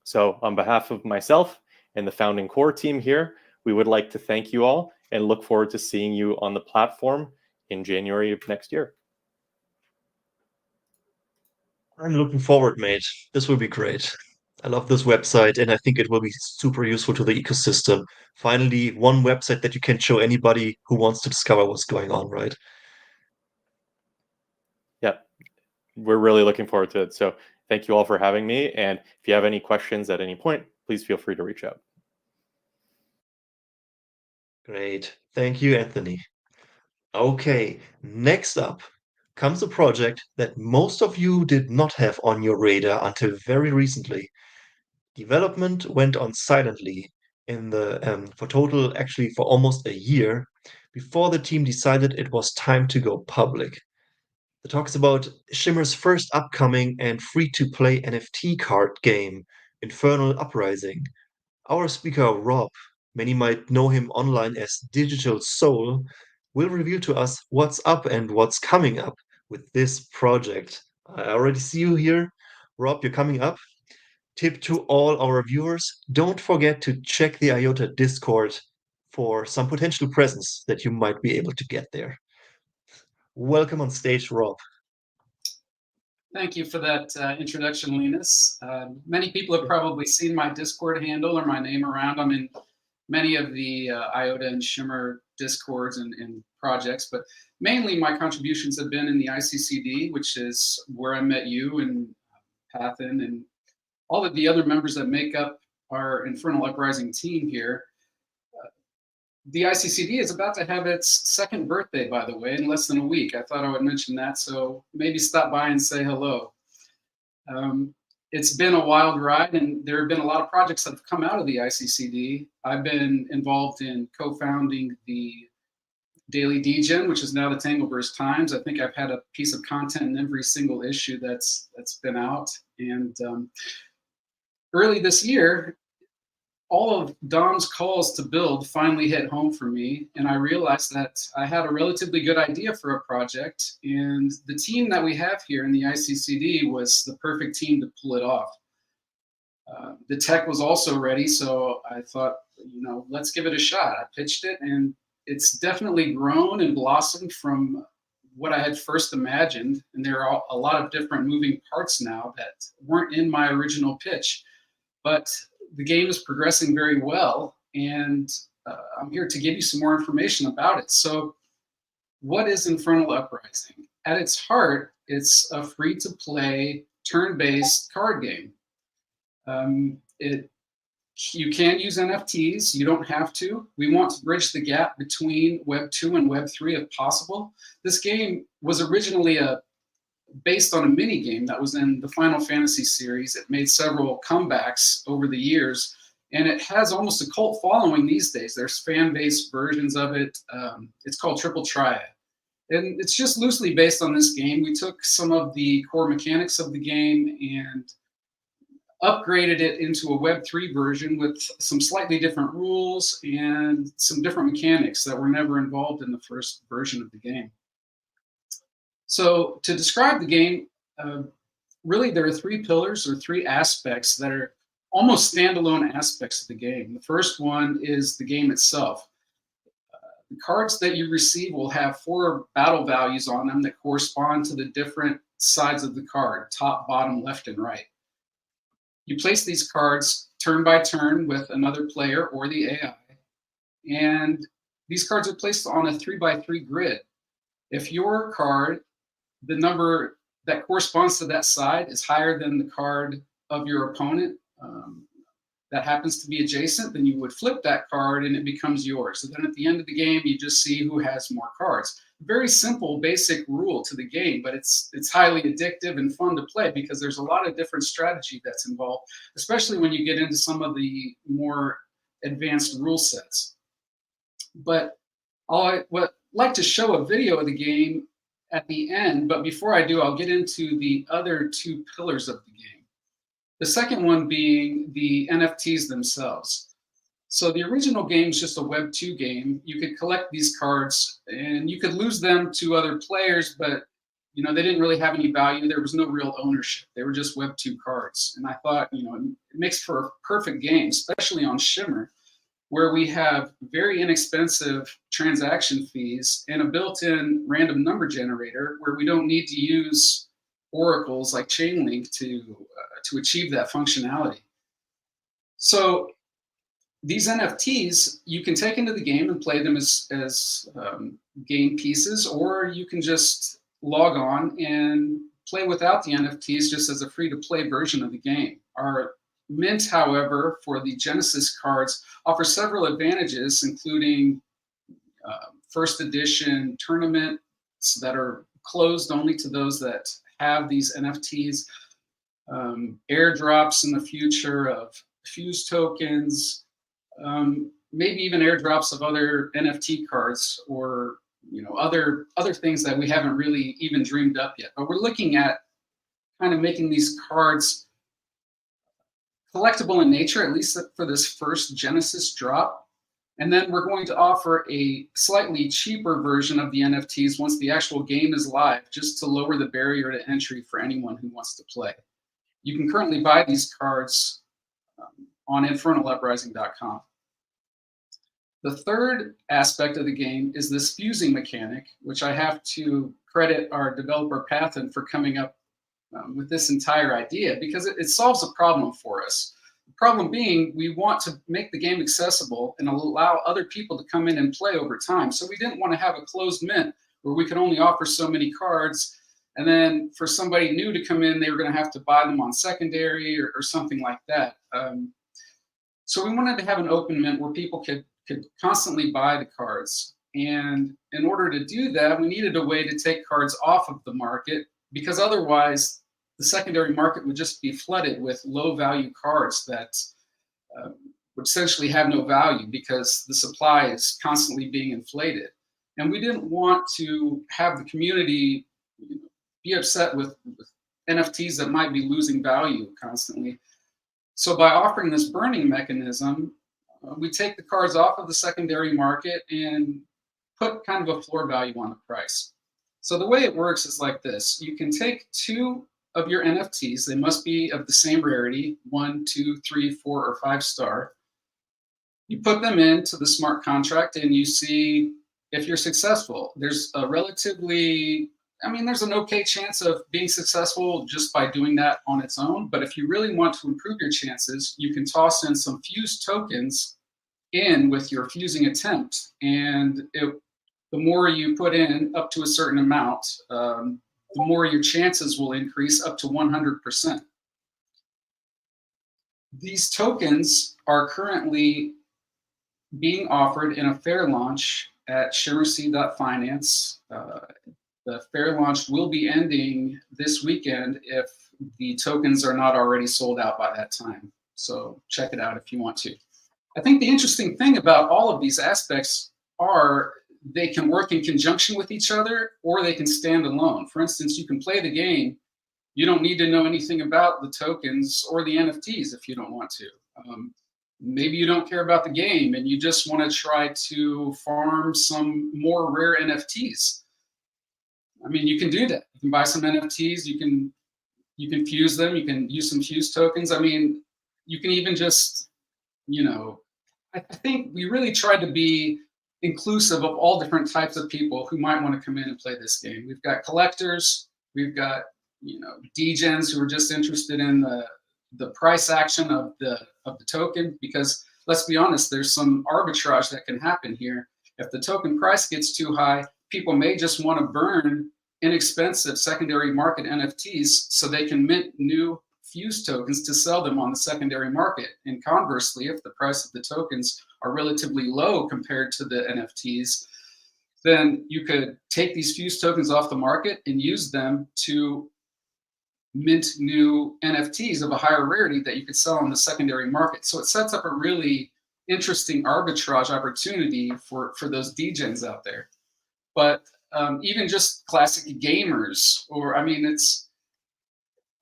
So on behalf of myself and the founding core team here, we would like to thank you all and look forward to seeing you on the platform in January of next year. I'm looking forward, mate. This will be great. I love this website, and I think it will be super useful to the ecosystem. Finally, one website that you can show anybody who wants to discover what's going on, right? Yeah, we're really looking forward to it. So thank you all for having me. And if you have any questions at any point, please feel free to reach out. Great. Thank you, Anthony. Okay, next up comes a project that most of you did not have on your radar until very recently. Development went on silently for almost a year before the team decided it was time to go public. The talk is about Shimmer's first upcoming and free-to-play NFT card game, Infernal Uprising. Our speaker, Rob, many might know him online as Digital Soul, will reveal to us what's up and what's coming up with this project. I already see you here. Rob, you're coming up. Tip to all our viewers, don't forget to check the IOTA Discord for some potential presents that you might be able to get there. Welcome on stage, Rob. Thank you for that introduction, Linus. Many people have probably seen my Discord handle or my name around. I'm in many of the IOTA and Shimmer Discords and projects, but mainly my contributions have been in the ICCD, which is where I met you and Pathin and all of the other members that make up our Infernal Uprising team here. The ICCD is about to have its second birthday, by the way, in less than a week. I thought I would mention that, so maybe stop by and say hello. It's been a wild ride, and there have been a lot of projects that have come out of the ICCD. I've been involved in co-founding the Daily DGen, which is now the Tangleverse Times. I think I've had a piece of content in every single issue that's been out. And early this year, all of Dom's calls to build finally hit home for me, and I realized that I had a relatively good idea for a project, and the team that we have here in the ICCD was the perfect team to pull it off. The tech was also ready, so I thought, you know, let's give it a shot. I pitched it, and it's definitely grown and blossomed from what I had first imagined, and there are a lot of different moving parts now that weren't in my original pitch, but the game is progressing very well, and I'm here to give you some more information about it. So what is Infernal Uprising? At its heart, it's a free-to-play, turn-based card game. You can use NFTs, you don't have to. We want to bridge the gap between Web 2 and Web 3 if possible. This game was originally based on a mini game that was in the Final Fantasy series. It made several comebacks over the years, and it has almost a cult following these days. There's fan-based versions of it. It's called Triple Triad. And it's just loosely based on this game. We took some of the core mechanics of the game and upgraded it into a Web 3 version with some slightly different rules and some different mechanics that were never involved in the first version of the game. So to describe the game, really there are three pillars or three aspects that are almost standalone aspects of the game. The first one is the game itself. The cards that you receive will have 4 battle values on them that correspond to the different sides of the card, top, bottom, left, and right. You place these cards turn by turn with another player or the AI, and these cards are placed on a 3x3 grid. If your card, the number that corresponds to that side, is higher than the card of your opponent that happens to be adjacent, then you would flip that card and it becomes yours. So then at the end of the game, you just see who has more cards. Very simple, basic rule to the game, but it's highly addictive and fun to play because there's a lot of different strategy that's involved, especially when you get into some of the more advanced rule sets. But I would like to show a video of the game at the end, but before I do, I'll get into the other 2 pillars of the game. The second one being the NFTs themselves. So the original game is just a Web 2 game. You could collect these cards and you could lose them to other players, but you know, they didn't really have any value. There was no real ownership. They were just Web 2 cards. And I thought, you know, it makes for a perfect game, especially on Shimmer, where we have very inexpensive transaction fees and a built-in random number generator where we don't need to use oracles like Chainlink to achieve that functionality. So these NFTs, you can take into the game and play them as game pieces, or you can just log on and play without the NFTs just as a free-to-play version of the game. Our Mint, however, for the Genesis cards, offers several advantages, including first edition tournaments that are closed only to those that have these NFTs, airdrops in the future of fuse tokens, maybe even airdrops of other NFT cards, or you know, other things that we haven't really even dreamed up yet. But we're looking at kind of making these cards collectible in nature, at least for this first Genesis drop. And then we're going to offer a slightly cheaper version of the NFTs once the actual game is live, just to lower the barrier to entry for anyone who wants to play. You can currently buy these cards on infernaluprising.com. The third aspect of the game is this fusing mechanic, which I have to credit our developer Pathan for coming up with this entire idea, because it solves a problem for us. The problem being, we want to make the game accessible and allow other people to come in and play over time. So we didn't want to have a closed mint where we could only offer so many cards, and then for somebody new to come in, they were going to have to buy them on secondary or something like that. So we wanted to have an open mint where people could constantly buy the cards. And in order to do that, we needed a way to take cards off of the market, because otherwise the secondary market would just be flooded with low value cards that would essentially have no value because the supply is constantly being inflated. And we didn't want to have the community be upset with NFTs that might be losing value constantly. So by offering this burning mechanism, we take the cards off of the secondary market and put kind of a floor value on the price. So the way it works is like this. You can take 2 of your NFTs. They must be of the same rarity, 1, 2, 3, 4, or 5 star. You put them into the smart contract and you see if you're successful. There's a relatively, I mean, there's an okay chance of being successful just by doing that on its own. But if you really want to improve your chances, you can toss in some fused tokens in with your fusing attempt. And the more you put in up to a certain amount, the more your chances will increase up to 100%. These tokens are currently being offered in a fair launch at ShimmerSea.finance. The fair launch will be ending this weekend if the tokens are not already sold out by that time. So check it out if you want to. I think the interesting thing about all of these aspects are they can work in conjunction with each other or they can stand alone. For instance, you can play the game. You don't need to know anything about the tokens or the NFTs if you don't want to. Maybe you don't care about the game and you just want to try to farm some more rare NFTs. I mean, you can do that. You can buy some NFTs. You can fuse them. You can use some fuse tokens. I mean, you can even just, you know, I think we really tried to be inclusive of all different types of people who might want to come in and play this game. We've got collectors. We've got, you know, degens who are just interested in the price action of the token, because let's be honest, there's some arbitrage that can happen here. If the token price gets too high, people may just want to burn inexpensive secondary market NFTs so they can mint new fuse tokens to sell them on the secondary market. And conversely, if the price of the tokens are relatively low compared to the NFTs, then you could take these fuse tokens off the market and use them to mint new NFTs of a higher rarity that you could sell on the secondary market. So it sets up a really interesting arbitrage opportunity for those degens out there. But even just classic gamers, or I mean,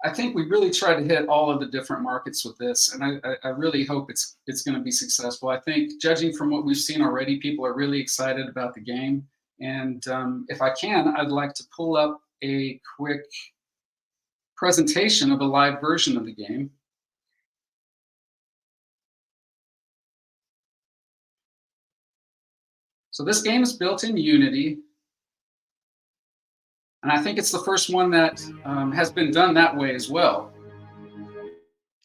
I think we really try to hit all of the different markets with this, and I really hope it's going to be successful. I think, judging from what we've seen already, people are really excited about the game. And if I can, I'd like to pull up a quick presentation of a live version of the game. So this game is built in Unity. And I think it's the first one that has been done that way as well.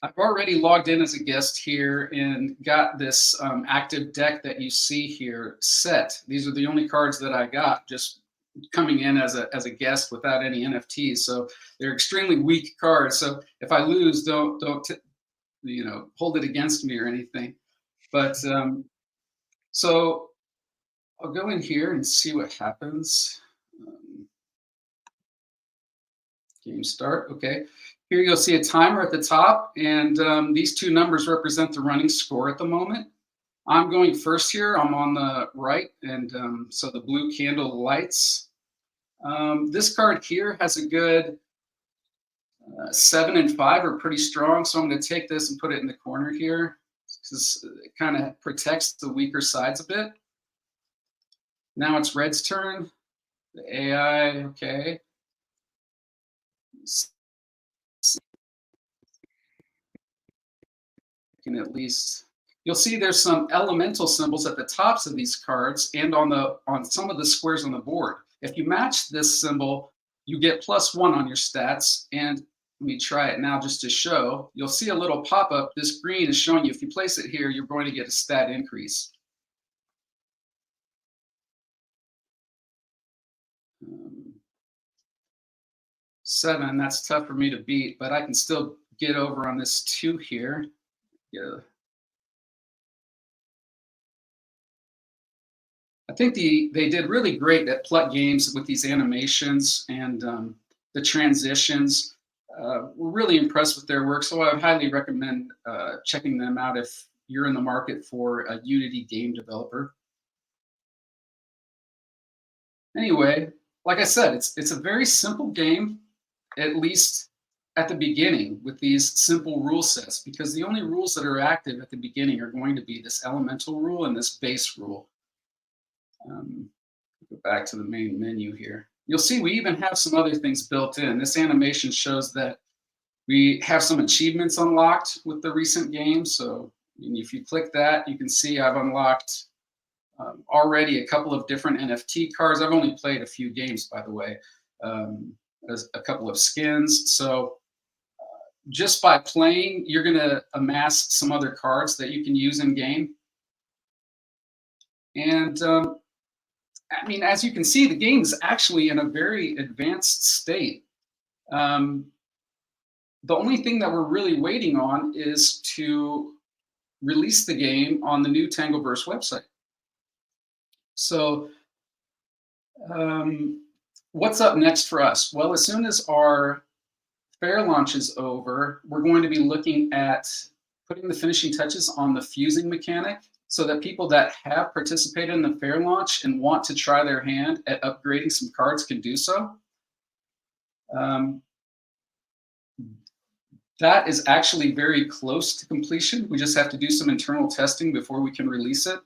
I've already logged in as a guest here and got this active deck that you see here set. These are the only cards that I got just coming in as a guest without any NFTs. So they're extremely weak cards. So if I lose, don't you know, hold it against me or anything. But so I'll go in here and see what happens. Game start. Okay. Here you'll see a timer at the top, and these two numbers represent the running score at the moment. I'm going first here. I'm on the right, and so the blue candle lights. This card here has a good 7 and 5 are pretty strong, so I'm going to take this and put it in the corner here. This kind of protects the weaker sides a bit. Now it's red's turn. The AI, okay. Can at least, you'll see there's some elemental symbols at the tops of these cards and on some of the squares on the board. If you match this symbol, you get +1 on your stats. And let me try it now just to show. You'll see a little pop-up. This green is showing you if you place it here, you're going to get a stat increase. 7, that's tough for me to beat, but I can still get over on this 2 here. Yeah. I think they did really great at Pluck Games with these animations and the transitions. We're really impressed with their work, so I would highly recommend checking them out if you're in the market for a Unity game developer. Anyway, like I said, it's a very simple game, at least at the beginning with these simple rule sets, because the only rules that are active at the beginning are going to be this elemental rule and this base rule. Go back to the main menu here. You'll see we even have some other things built in. This animation shows that we have some achievements unlocked with the recent game. So if you click that, you can see I've unlocked already a couple of different NFT cards. I've only played a few games, by the way, a couple of skins. So just by playing, you're going to amass some other cards that you can use in game. And I mean, as you can see, the game is actually in a very advanced state. The only thing that we're really waiting on is to release the game on the new Tangleverse website. So what's up next for us? Well, as soon as our fair launch is over, we're going to be looking at putting the finishing touches on the fusing mechanic so that people that have participated in the fair launch and want to try their hand at upgrading some cards can do so. That is actually very close to completion. We just have to do some internal testing before we can release it.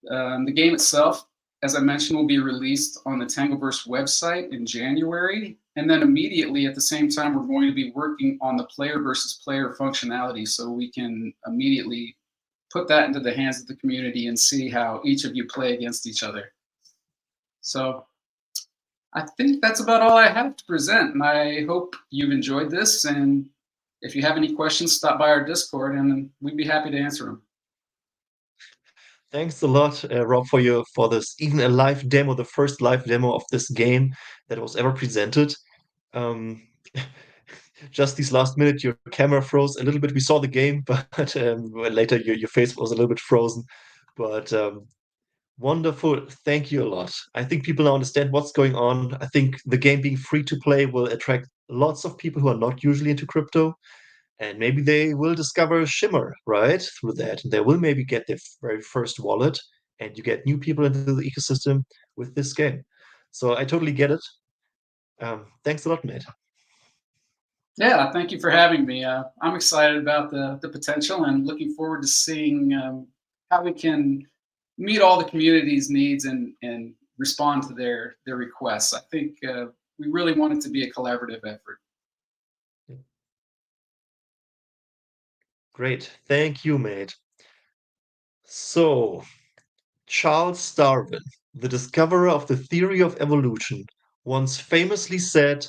The game itself, as I mentioned, will be released on the Tangleverse website in January. And then immediately at the same time, we're going to be working on the player versus player functionality so we can immediately put that into the hands of the community and see how each of you play against each other. So I think that's about all I have to present. And I hope you've enjoyed this. And if you have any questions, stop by our Discord and we'd be happy to answer them. Thanks a lot, Rob, for this, even a live demo, the first live demo of this game that was ever presented. Just these last minute, your camera froze a little bit. We saw the game, but later your face was a little bit frozen. But wonderful. Thank you a lot. I think people now understand what's going on. I think the game being free to play will attract lots of people who are not usually into crypto. And maybe they will discover Shimmer, right, through that. And they will maybe get their very first wallet, and you get new people into the ecosystem with this game. So I totally get it. Thanks a lot, mate. Yeah, thank you for having me. I'm excited about the potential and looking forward to seeing how we can meet all the community's needs and respond to their requests. I think we really want it to be a collaborative effort. Great. Thank you, mate. So, Charles Darwin, the discoverer of the theory of evolution, once famously said,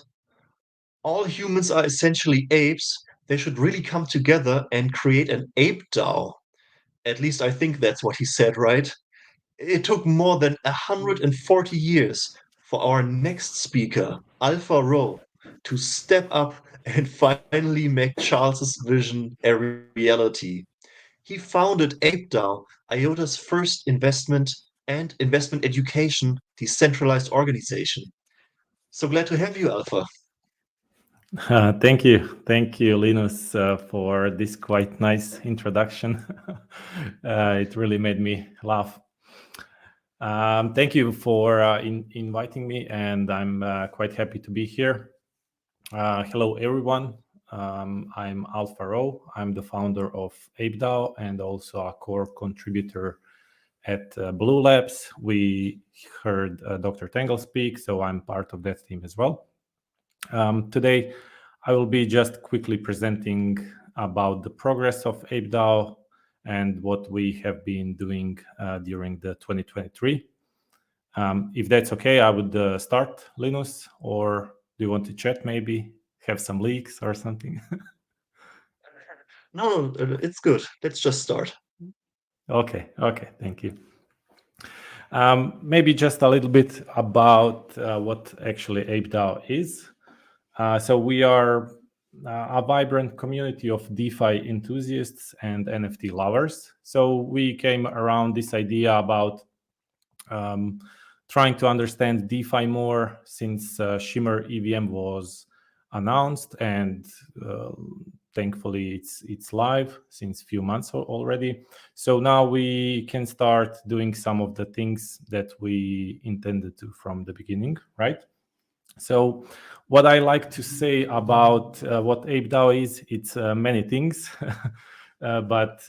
all humans are essentially apes. They should really come together and create an ApeDAO. At least I think that's what he said, right? It took more than 140 years for our next speaker, Alpha Rho, to step up and finally make Charles's vision a reality. He founded ApeDAO, IOTA's first investment and investment education decentralized organization. So glad to have you, Alpha. Thank you, Linus, for this quite nice introduction. It really made me laugh. Thank you for inviting me, and I'm quite happy to be here. Hello, everyone. I'm Alpha Rho. I'm the founder of ApeDAO and also a core contributor at Blue Labs. We heard Dr. Tangle speak, so I'm part of that team as well. Today, I will be just quickly presenting about the progress of ApeDAO and what we have been doing during the 2023. If that's okay, I would start, Linus, or do you want to chat maybe? Have some leaks or something? No, it's good. Let's just start. Okay, thank you. Maybe just a little bit about what actually ApeDAO is. So we are a vibrant community of DeFi enthusiasts and NFT lovers. So we came around this idea about trying to understand DeFi more since Shimmer EVM was announced, and thankfully it's live since a few months already. So now we can start doing some of the things that we intended to from the beginning, right? So what I like to say about what ApeDAO is, it's many things, but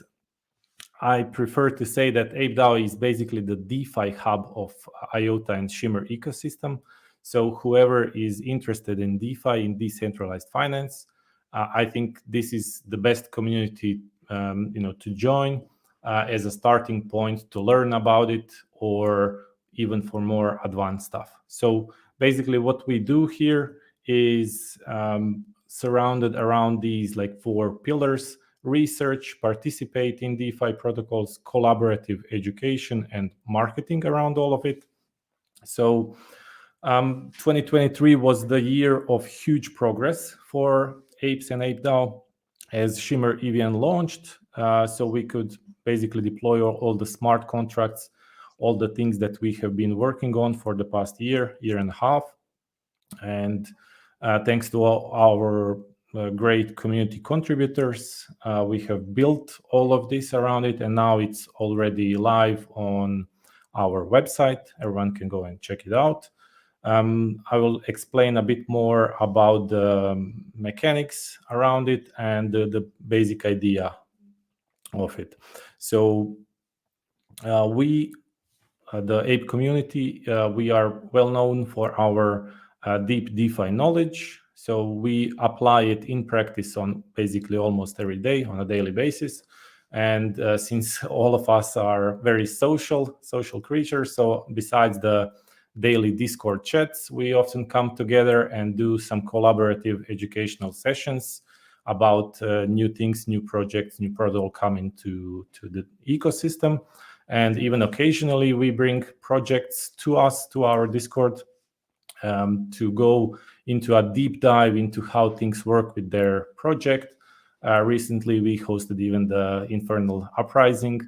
I prefer to say that ApeDAO is basically the DeFi hub of IOTA and Shimmer ecosystem. So whoever is interested in DeFi, in decentralized finance, I think this is the best community, to join as a starting point to learn about it, or even for more advanced stuff. So basically, what we do here is surrounded around these like 4 pillars: research, participate in DeFi protocols, collaborative education, and marketing around all of it. So 2023 was the year of huge progress for Apes and ApeDAO as Shimmer EVM launched. So we could basically deploy all the smart contracts, all the things that we have been working on for the past year and a half. And thanks to all our great community contributors, we have built all of this around it, and now it's already live on our website. Everyone can go and check it out. I will explain a bit more about the mechanics around it and the basic idea of it. So the Ape community, we are well known for our deep DeFi knowledge. So we apply it in practice on basically almost every day, on a daily basis. And since all of us are very social creatures, so besides the daily Discord chats, we often come together and do some collaborative educational sessions about new things, new projects, new protocol coming to the ecosystem. And even occasionally we bring projects to us, to our Discord, to go into a deep dive into how things work with their project. Recently, we hosted even the Infernal Uprising,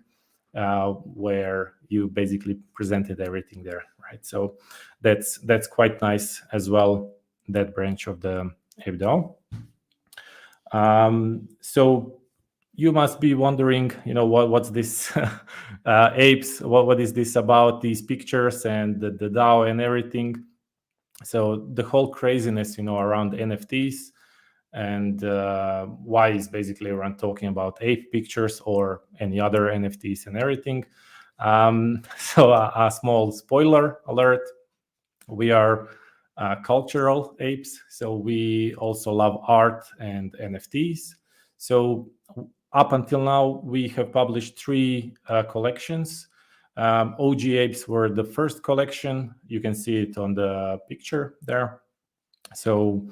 where you basically presented everything there, right? So that's quite nice as well, that branch of the ApeDAO. So you must be wondering, what's this apes? What is this about? These pictures and the DAO and everything. So the whole craziness, around NFTs, and why is basically around talking about ape pictures or any other NFTs and everything. So a small spoiler alert: we are cultural apes, so we also love art and NFTs. So up until now, we have published 3 collections. OG Apes were the first collection. You can see it on the picture there. So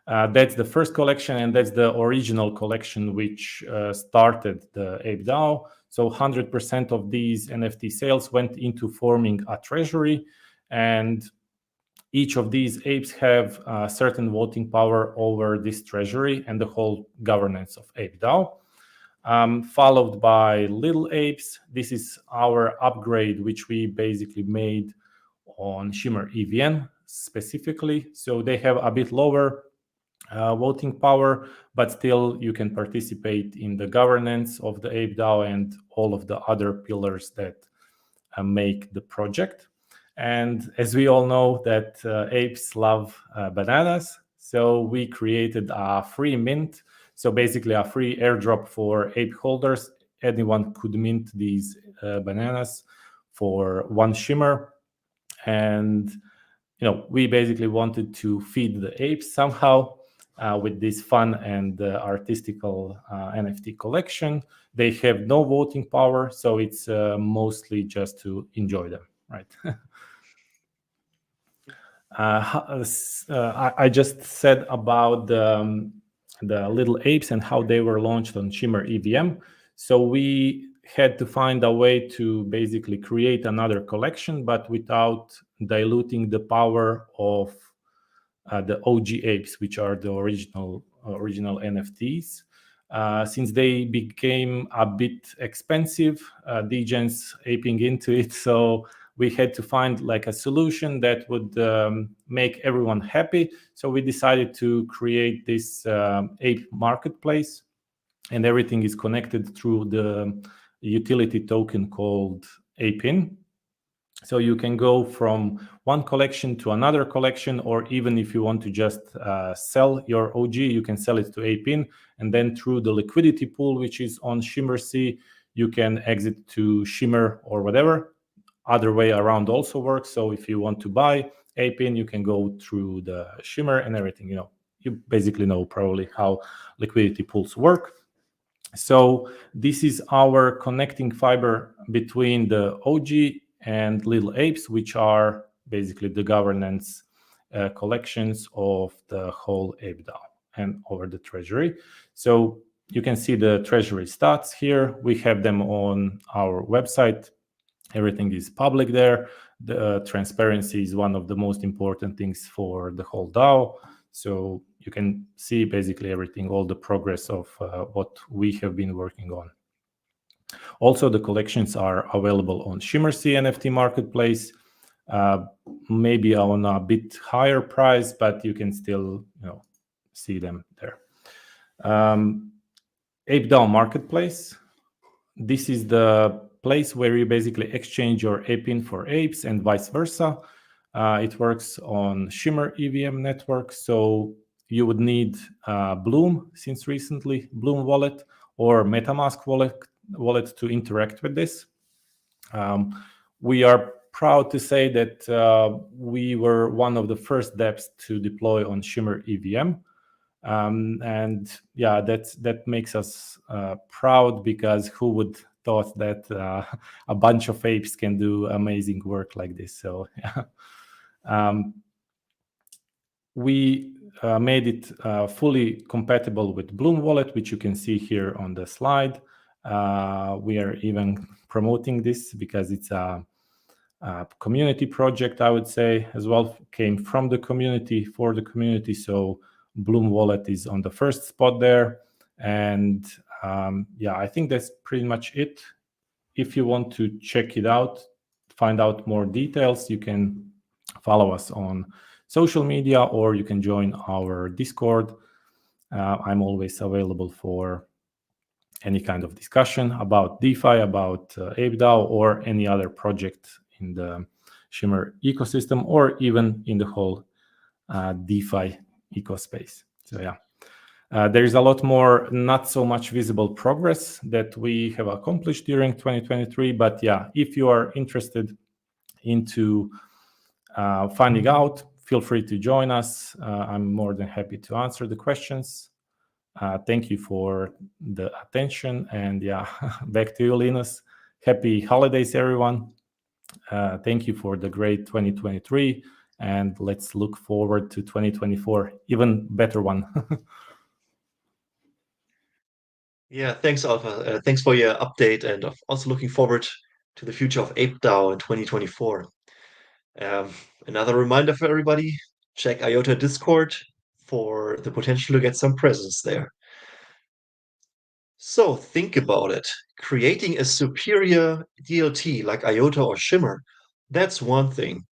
that's the first collection, and that's the original collection which started the ApeDAO. So 100% of these NFT sales went into forming a treasury, and each of these apes have certain voting power over this treasury and the whole governance of ApeDAO. Followed by Little Apes. This is our upgrade, which we basically made on Shimmer EVM specifically. So they have a bit lower voting power, but still you can participate in the governance of the ApeDAO and all of the other pillars that make the project. And as we all know that apes love bananas, so we created a free mint. So basically a free airdrop for ape holders. Anyone could mint these bananas for 1 Shimmer. And, we basically wanted to feed the apes somehow with this fun and artistical NFT collection. They have no voting power, so it's mostly just to enjoy them, right? I just said about the Little Apes and how they were launched on Shimmer EVM. So we had to find a way to basically create another collection, but without diluting the power of the OG apes, which are the original NFTs. Since they became a bit expensive, degens aping into it, so we had to find like a solution that would make everyone happy. So we decided to create this ape marketplace, and everything is connected through the utility token called ApeIn. So you can go from one collection to another collection, or even if you want to just sell your OG, you can sell it to ApeIn, and then through the liquidity pool, which is on ShimmerSea, you can exit to Shimmer or whatever. Other way around also works. So if you want to buy ApeIn, you can go through the Shimmer and everything. You basically know probably how liquidity pools work. So this is our connecting fiber between the OG and Little Apes, which are basically the governance collections of the whole ApeDAO and over the treasury. So you can see the treasury stats here. We have them on our website. Everything is public there. The transparency is one of the most important things for the whole DAO. So you can see basically everything, all the progress of what we have been working on. Also, the collections are available on ShimmerSea NFT Marketplace, maybe on a bit higher price, but you can still see them there. ApeDAO Marketplace. This is the place where you basically exchange your ApeIn for apes and vice versa. It works on Shimmer EVM network, so you would need Bloom, since recently, Bloom wallet or MetaMask wallet to interact with this. We are proud to say that we were one of the first dApps to deploy on Shimmer EVM. And yeah, that makes us proud, because who would thought that a bunch of apes can do amazing work like this. So yeah. We made it fully compatible with Bloom Wallet, which you can see here on the slide. We are even promoting this because it's a community project, I would say, as well. Came from the community, for the community. So Bloom Wallet is on the first spot there. And yeah, I think that's pretty much it. If you want to check it out, find out more details, you can follow us on social media, or you can join our Discord. I'm always available for any kind of discussion about DeFi, about ApeDAO, or any other project in the Shimmer ecosystem, or even in the whole DeFi ecospace. So yeah. There is a lot more not so much visible progress that we have accomplished during 2023. But yeah, if you are interested into finding out, feel free to join us. I'm more than happy to answer the questions. Thank you for the attention. And yeah, back to you, Linus. Happy holidays, everyone. Thank you for the great 2023. And let's look forward to 2024, even better one. Yeah, thanks, Alpha. Thanks for your update, and also looking forward to the future of ApeDAO in 2024. Another reminder for everybody, check IOTA Discord for the potential to get some presents there. So think about it. Creating a superior DLT like IOTA or Shimmer, that's one thing.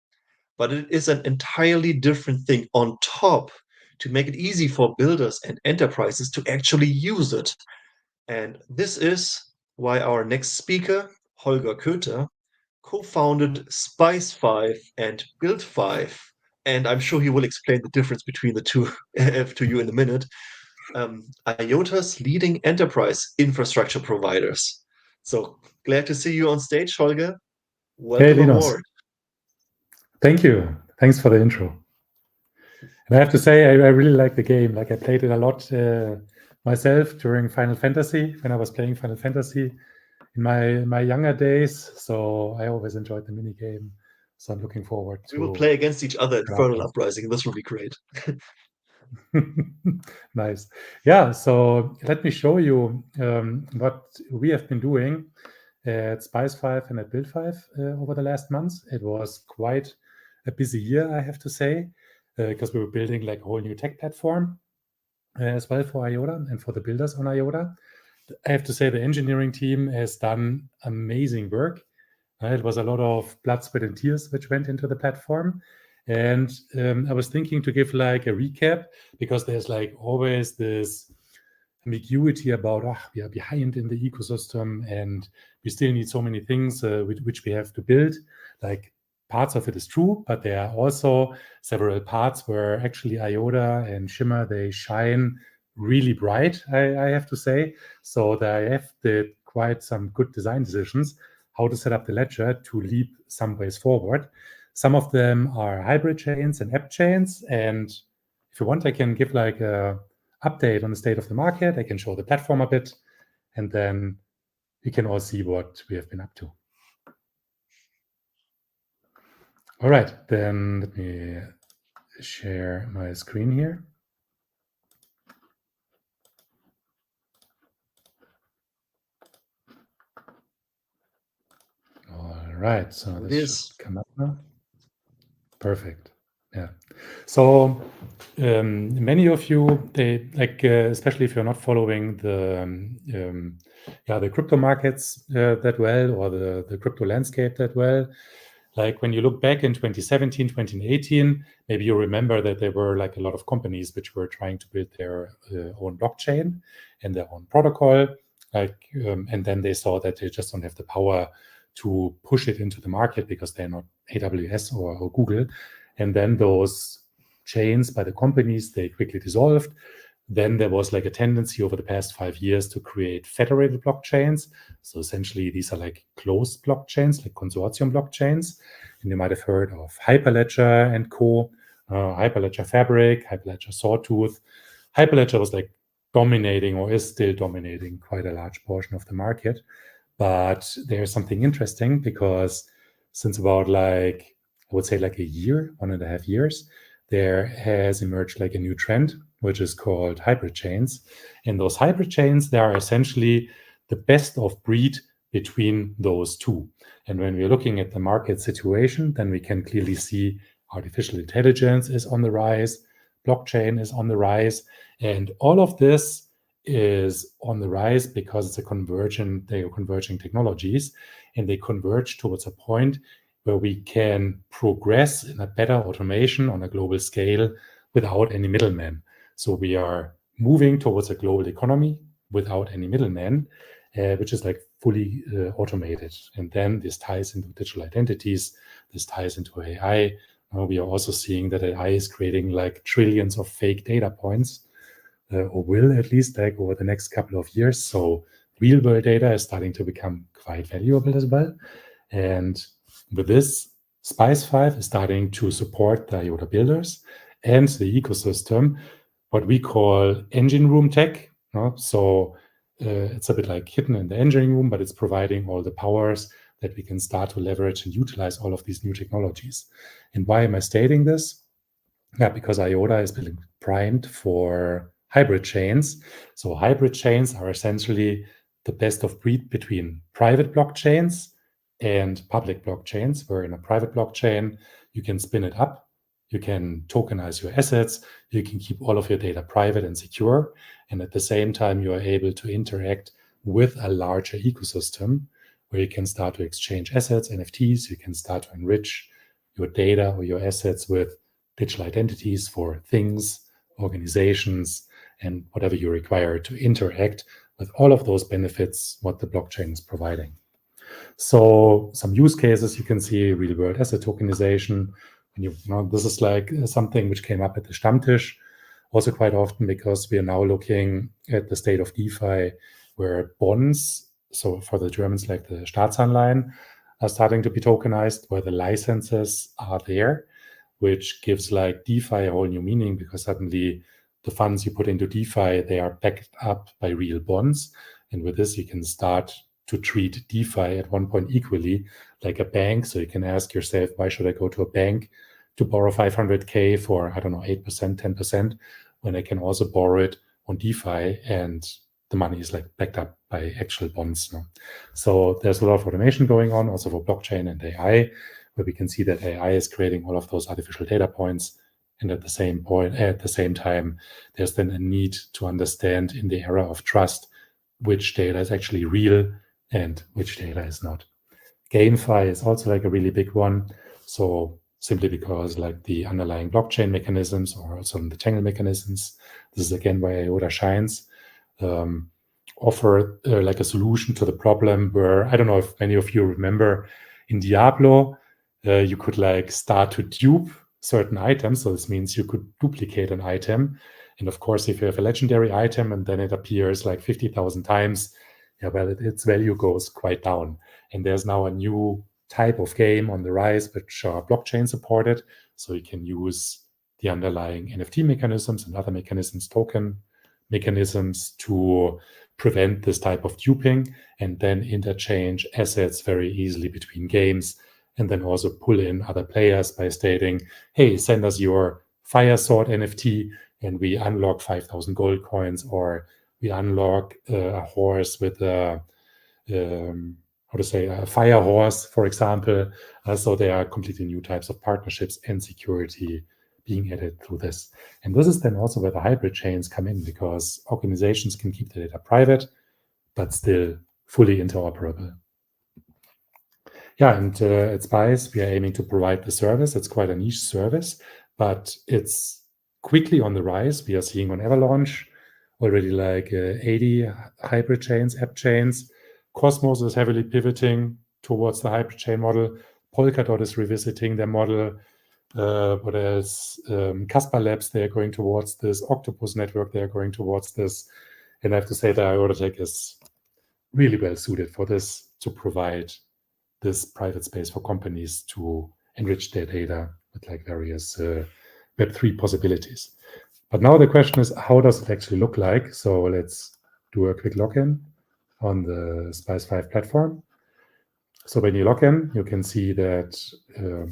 But it is an entirely different thing on top to make it easy for builders and enterprises to actually use it. And this is why our next speaker, Holger Köter, co-founded Spice5 and Build5. And I'm sure he will explain the difference between the two to you in a minute. IOTA's leading enterprise infrastructure providers. So glad to see you on stage, Holger. Welcome aboard. Thank you. Thanks for the intro. And I have to say, I really like the game. Like, I played it a lot myself during Final Fantasy, when I was playing Final Fantasy in my younger days. So I always enjoyed the mini game. So I'm looking forward to. We will play against each other in Infernal Uprising. This will be great. Nice. Yeah. So let me show you what we have been doing at Spice5 and at Build5 over the last months. It was quite a busy year, I have to say, because we were building like a whole new tech platform as well for IOTA and for the builders on IOTA. I have to say the engineering team has done amazing work. It was a lot of blood, sweat, and tears which went into the platform. And I was thinking to give like a recap, because there's like always this ambiguity about we are behind in the ecosystem and we still need so many things which we have to build. Like, parts of it is true, but there are also several parts where actually IOTA and Shimmer, they shine really bright, I have to say. So they have did quite some good design decisions how to set up the ledger to leap some ways forward. Some of them are hybrid chains and app chains. And if you want, I can give like a update on the state of the market. I can show the platform a bit, and then you can all see what we have been up to. All right, then let me share my screen here. All right, so this should come up now. Perfect. Yeah. So many of you, they like, especially if you're not following the crypto markets that well, or the crypto landscape that well. Like when you look back in 2017, 2018, maybe you remember that there were like a lot of companies which were trying to build their own blockchain and their own protocol. Like, and then they saw that they just don't have the power to push it into the market because they're not AWS or Google. And then those chains by the companies, they quickly dissolved. Then there was like a tendency over the past 5 years to create federated blockchains. So essentially, these are like closed blockchains, like consortium blockchains. And you might have heard of Hyperledger and Co., Hyperledger Fabric, Hyperledger Sawtooth. Hyperledger was like dominating, or is still dominating, quite a large portion of the market. But there's something interesting because since about like, I would say like a year, 1.5 years, there has emerged like a new trend, which is called hybrid chains. And those hybrid chains, they are essentially the best of breed between those two. And when we're looking at the market situation, then we can clearly see artificial intelligence is on the rise, blockchain is on the rise, and all of this is on the rise because it's they are converging technologies, and they converge towards a point where we can progress in a better automation on a global scale without any middlemen. So we are moving towards a global economy without any middlemen, which is like fully automated. And then this ties into digital identities, this ties into AI. We are also seeing that AI is creating like trillions of fake data points, or will at least like over the next couple of years. So real world data is starting to become quite valuable as well. And with this, Spice5 is starting to support the IOTA builders and the ecosystem, what we call engine room tech. So it's a bit like hidden in the engine room, but it's providing all the powers that we can start to leverage and utilize all of these new technologies. And why am I stating this? Yeah, because IOTA is building primed for hybrid chains. So hybrid chains are essentially the best of breed between private blockchains and public blockchains, where in a private blockchain, you can spin it up, you can tokenize your assets, you can keep all of your data private and secure, and at the same time, you are able to interact with a larger ecosystem where you can start to exchange assets, NFTs, you can start to enrich your data or your assets with digital identities for things, organizations, and whatever you require to interact with all of those benefits what the blockchain is providing. So some use cases you can see: real world asset tokenization. This is like something which came up at the Stammtisch also quite often, because we are now looking at the state of DeFi where bonds, so for the Germans like the Staatsanleihen, are starting to be tokenized, where the licenses are there, which gives like DeFi a whole new meaning, because suddenly the funds you put into DeFi, they are backed up by real bonds. And with this, you can start to treat DeFi at one point equally like a bank. So you can ask yourself, why should I go to a bank to borrow 500K for, 8%, 10%, when I can also borrow it on DeFi and the money is like backed up by actual bonds. So there's a lot of automation going on also for blockchain and AI, where we can see that AI is creating all of those artificial data points. And at the same time, there's then a need to understand in the era of trust which data is actually real and which data is not. GameFi is also like a really big one. So simply because like the underlying blockchain mechanisms, or also the Tangle mechanisms, this is again where IOTA shines, offer like a solution to the problem where, I don't know if many of you remember in Diablo, you could like start to dupe certain items. So this means you could duplicate an item. And of course, if you have a legendary item and then it appears like 50,000 times, yeah, well, its value goes quite down. And there's now a new type of game on the rise, which are blockchain supported. So you can use the underlying NFT mechanisms and other mechanisms, token mechanisms, to prevent this type of duping and then interchange assets very easily between games, and then also pull in other players by stating, hey, send us your fire sword NFT and we unlock 5,000 gold coins, or we unlock a horse with a a fire horse, for example. So there are completely new types of partnerships and security being added through this. And this is then also where the hybrid chains come in, because organizations can keep the data private, but still fully interoperable. Yeah, and at Spice, we are aiming to provide the service. It's quite a niche service, but it's quickly on the rise. We are seeing on Avalanche already like 80 hybrid chains, app chains. Cosmos is heavily pivoting towards the hybrid chain model. Polkadot is revisiting their model. What else? Casper Labs, they are going towards this. Octopus Network, they are going towards this. And I have to say that IOTA is really well suited for this, to provide this private space for companies to enrich their data with like various Web3 possibilities. But now the question is, how does it actually look like? So let's do a quick login on the Spice5 platform. So when you log in, you can see that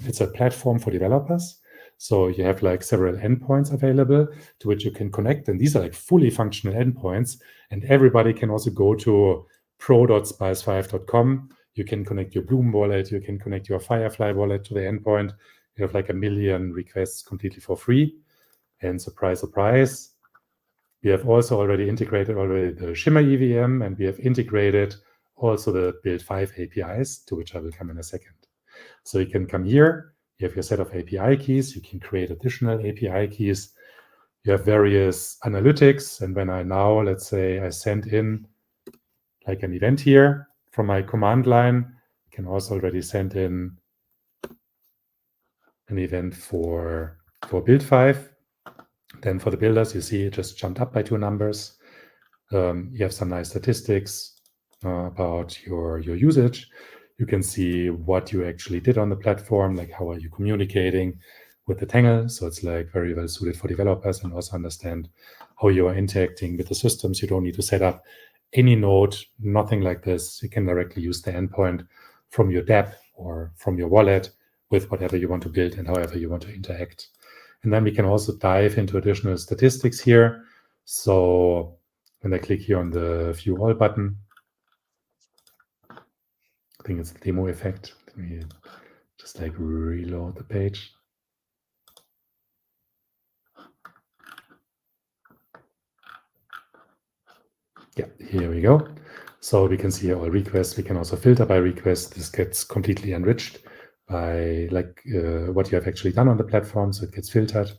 it's a platform for developers. So you have like several endpoints available to which you can connect. And these are like fully functional endpoints. And everybody can also go to pro.spice5.com. You can connect your Bloom wallet. You can connect your Firefly wallet to the endpoint. You have like 1 million requests completely for free. And surprise, surprise, we have also already integrated the Shimmer EVM, and we have integrated also the Build5 APIs, to which I will come in a second. So you can come here, you have your set of API keys, you can create additional API keys, you have various analytics, and when I now, let's say I send in like an event here from my command line, I can also already send in an event for Build5. Then for the builders, you see it just jumped up by 2 numbers. You have some nice statistics about your usage. You can see what you actually did on the platform, like how are you communicating with the Tangle. So it's like very well suited for developers, and also understand how you are interacting with the systems. You don't need to set up any node, nothing like this. You can directly use the endpoint from your dApp or from your wallet with whatever you want to build and however you want to interact. And then we can also dive into additional statistics here. So when I click here on the View All button, I think it's the demo effect. Let me just like reload the page. Yeah, here we go. So we can see all requests. We can also filter by request. This gets completely enriched by like what you have actually done on the platform. So it gets filtered.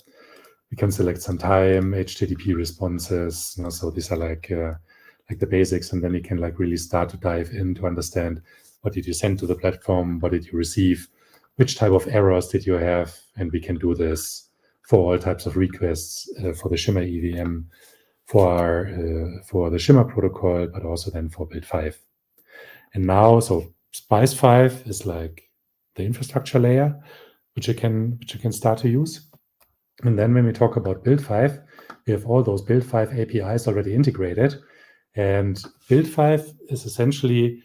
We can select some time, HTTP responses. So these are like the basics, and then we can like really start to dive in to understand what did you send to the platform, what did you receive, which type of errors did you have, and we can do this for all types of requests for the Shimmer EVM, for the Shimmer protocol, but also then for Build5. And now, so Spice5 is like the infrastructure layer, which you can start to use. And then when we talk about Build5, we have all those Build5 APIs already integrated. And Build5 is essentially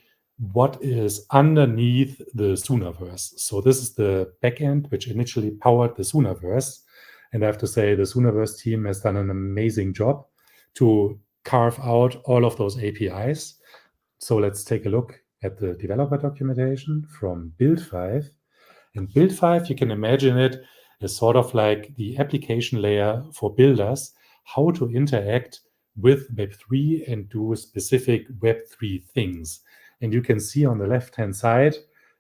what is underneath the Sooniverse. So this is the backend which initially powered the Sooniverse. And I have to say the Sooniverse team has done an amazing job to carve out all of those APIs. So let's take a look at the developer documentation from Build5. In Build5, you can imagine it as sort of like the application layer for builders, how to interact with Web3 and do specific Web3 things. And you can see on the left-hand side,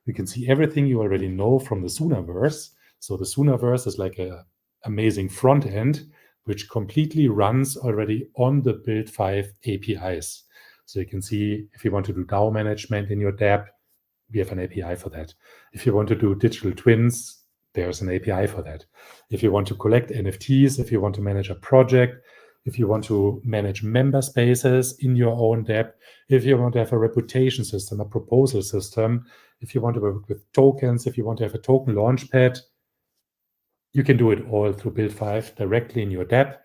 you can see everything you already know from the Sooniverse. So the Sooniverse is like an amazing front end, which completely runs already on the Build5 APIs. So you can see if you want to do DAO management in your dApp, we have an API for that. If you want to do digital twins, there's an API for that. If you want to collect NFTs, if you want to manage a project, if you want to manage member spaces in your own dApp, if you want to have a reputation system, a proposal system, if you want to work with tokens, if you want to have a token launchpad, you can do it all through Build5 directly in your dApp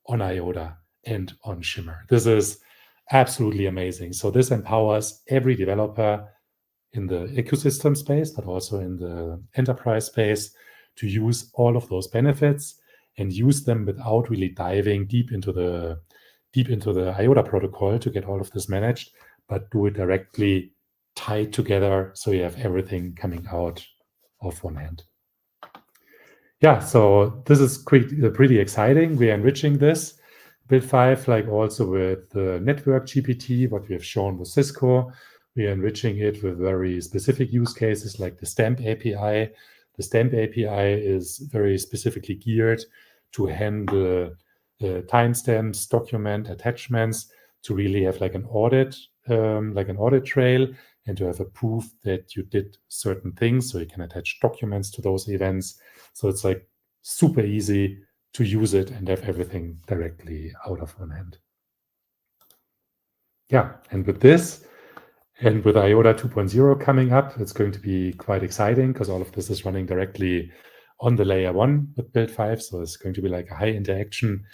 on IOTA and on Shimmer. This is absolutely amazing. So this empowers every developer in the ecosystem space, but also in the enterprise space, to use all of those benefits and use them without really diving deep into the IOTA protocol to get all of this managed, but do it directly tied together so you have everything coming out of one hand. Yeah, so this is pretty exciting. We are enriching this Build5, like also with the network GPT, what we have shown with Cisco. We are enriching it with very specific use cases like the stamp API. The stamp API is very specifically geared to handle timestamps, document attachments, to really have like an audit trail, and to have a proof that you did certain things, so you can attach documents to those events. So it's like super easy to use it and have everything directly out of one hand. Yeah, and with this, and with IOTA 2.0 coming up, it's going to be quite exciting because all of this is running directly on the layer 1 with Build5. So it's going to be like a high interaction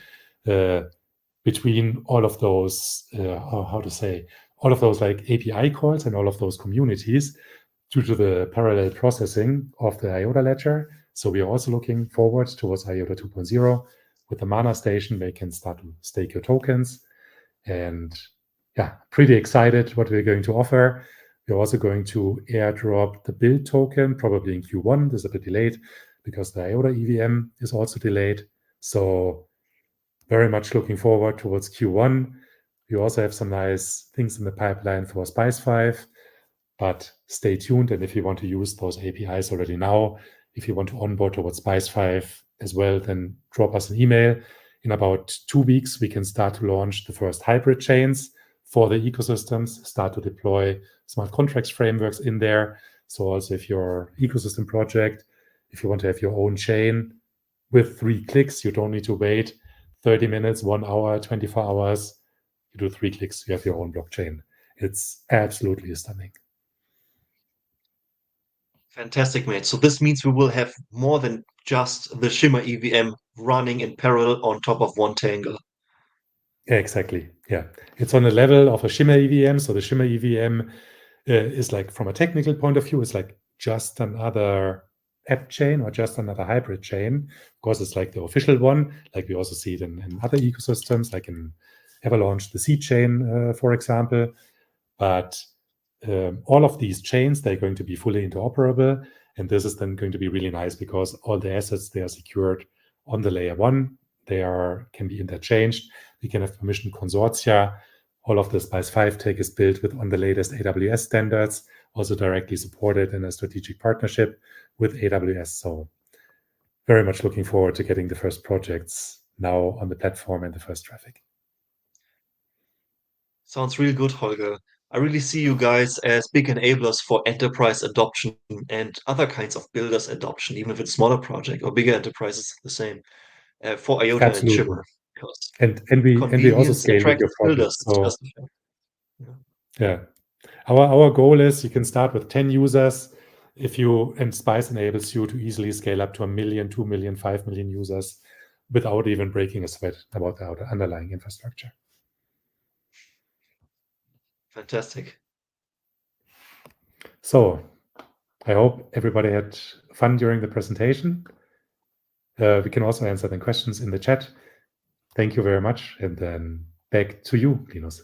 between all of those, all of those like API calls and all of those communities due to the parallel processing of the IOTA ledger. So we are also looking forward towards IOTA 2.0 with the Mana station where you can start to stake your tokens. And yeah, pretty excited what we're going to offer. We're also going to airdrop the build token, probably in Q1. This is a bit delayed because the IOTA EVM is also delayed. So very much looking forward towards Q1. We also have some nice things in the pipeline for Spice5, but stay tuned. And if you want to use those APIs already now, if you want to onboard towards Spice5 as well, then drop us an email. In about 2 weeks, we can start to launch the first hybrid chains for the ecosystems, start to deploy smart contracts frameworks in there. So also if your ecosystem project, if you want to have your own chain with 3 clicks, you don't need to wait 30 minutes, 1 hour, 24 hours. You do 3 clicks, you have your own blockchain. It's absolutely stunning. Fantastic, mate. So this means we will have more than just the Shimmer EVM running in parallel on top of one Tangle. Yeah, exactly. Yeah. It's on the level of a Shimmer EVM. So the Shimmer EVM is like, from a technical point of view, it's like just another app chain or just another hybrid chain. Of course, it's like the official one. Like we also see it in other ecosystems, like in Avalanche, the seed chain, for example. But all of these chains, they're going to be fully interoperable. And this is then going to be really nice because all the assets, they are secured on the layer 1. They can be interchanged. We can have permission consortia. All of the Spice5 tech is built on the latest AWS standards, also directly supported in a strategic partnership with AWS. So very much looking forward to getting the first projects now on the platform and the first traffic. Sounds really good, Holger. I really see you guys as big enablers for enterprise adoption and other kinds of builders adoption, even if it's smaller project or bigger enterprises, the same for IOTA Absolutely. and Shimmer. And we also scale with your project. So yeah, our goal is you can start with 10 users. And Spice enables you to easily scale up to 1 million, 2 million, 5 million users without even breaking a sweat about the underlying infrastructure. Fantastic. So I hope everybody had fun during the presentation. We can also answer the questions in the chat. Thank you very much. And then back to you, Linus.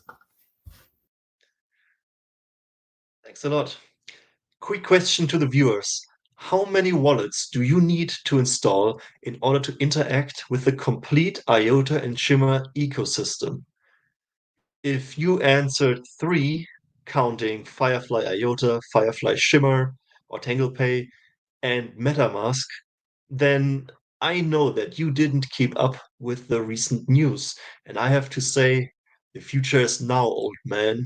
Thanks a lot. Quick question to the viewers. How many wallets do you need to install in order to interact with the complete IOTA and Shimmer ecosystem? If you answered 3, counting Firefly IOTA, Firefly Shimmer, or TanglePay, and MetaMask, then I know that you didn't keep up with the recent news. And I have to say, the future is now, old man.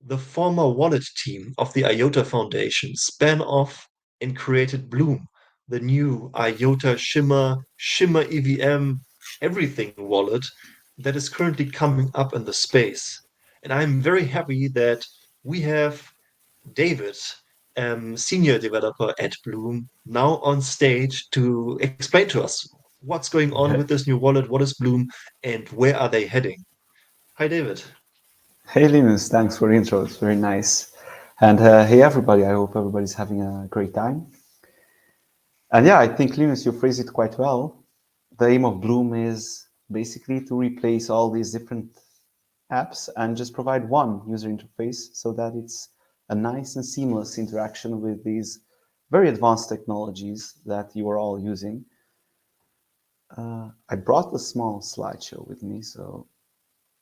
The former wallet team of the IOTA Foundation span off and created Bloom, the new IOTA Shimmer EVM, everything wallet that is currently coming up in the space. And I'm very happy that we have David, senior developer at Bloom, now on stage to explain to us what's going on with this new wallet, what is Bloom, and where are they heading. Hi, David. Hey Linus, thanks for the intro. It's very nice. And hey everybody, I hope everybody's having a great time. And yeah, I think Linus, you phrased it quite well. The aim of Bloom is basically to replace all these different apps and just provide one user interface so that it's a nice and seamless interaction with these very advanced technologies that you are all using. I brought a small slideshow with me so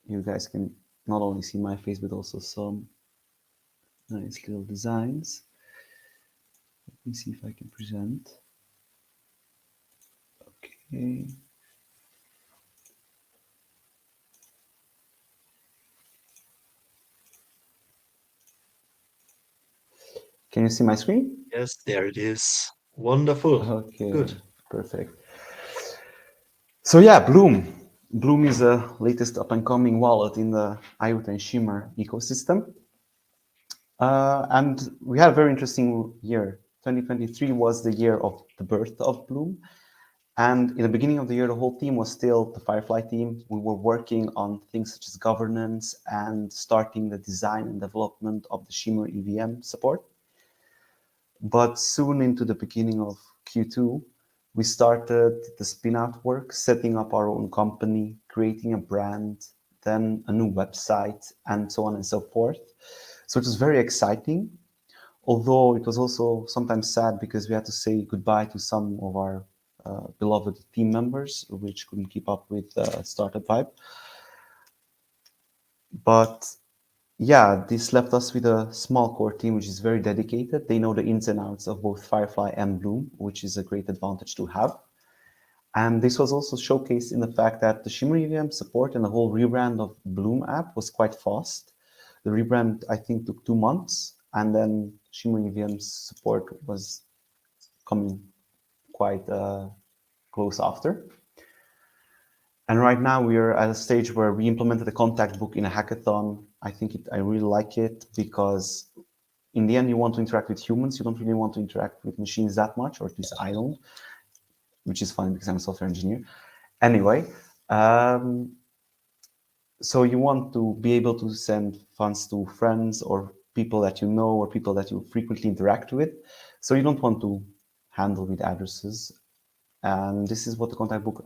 you guys can not only see my face, but also some nice little designs. Let me see if I can present. Okay. Can you see my screen? Yes, there it is. Wonderful. Okay, Good. perfect. So yeah, Bloom. Bloom is the latest up-and-coming wallet in the IOTA and Shimmer ecosystem. And we had a very interesting year. 2023 was the year of the birth of Bloom. And in the beginning of the year, the whole team was still the Firefly team. We were working on things such as governance and starting the design and development of the Shimmer EVM support. But soon into the beginning of Q2, we started the spin-out work, setting up our own company, creating a brand, then a new website, and so on and so forth. So it was very exciting, although it was also sometimes sad because we had to say goodbye to some of our beloved team members, which couldn't keep up with the startup vibe. But yeah, this left us with a small core team, which is very dedicated. They know the ins and outs of both Firefly and Bloom, which is a great advantage to have. And this was also showcased in the fact that the Shimmer EVM support and the whole rebrand of Bloom app was quite fast. The rebrand, I think, took 2 months, and then Shimmer EVM support was coming quite close after. And right now we are at a stage where we implemented a contact book in a hackathon. I really like it because in the end you want to interact with humans. You don't really want to interact with machines that much, or at least I don't, which is funny because I'm a software engineer. Anyway, so you want to be able to send funds to friends or people that you know or people that you frequently interact with. So you don't want to handle with addresses. And this is what the contact book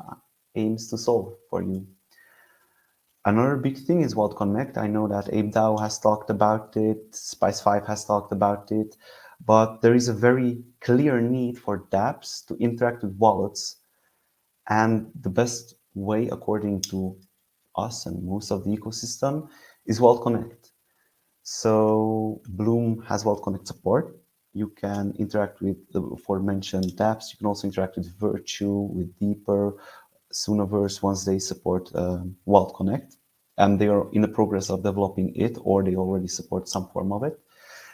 aims to solve for you. Another big thing is Wallet Connect. I know that ApeDAO has talked about it, Spice5 has talked about it, but there is a very clear need for dApps to interact with wallets. And the best way, according to us and most of the ecosystem, is Wallet Connect. So Bloom has Wallet Connect support. You can interact with the aforementioned dApps. You can also interact with Virtue, with Deeper, Tangleverse once they support Wallet Connect, and they are in the progress of developing it, or they already support some form of it.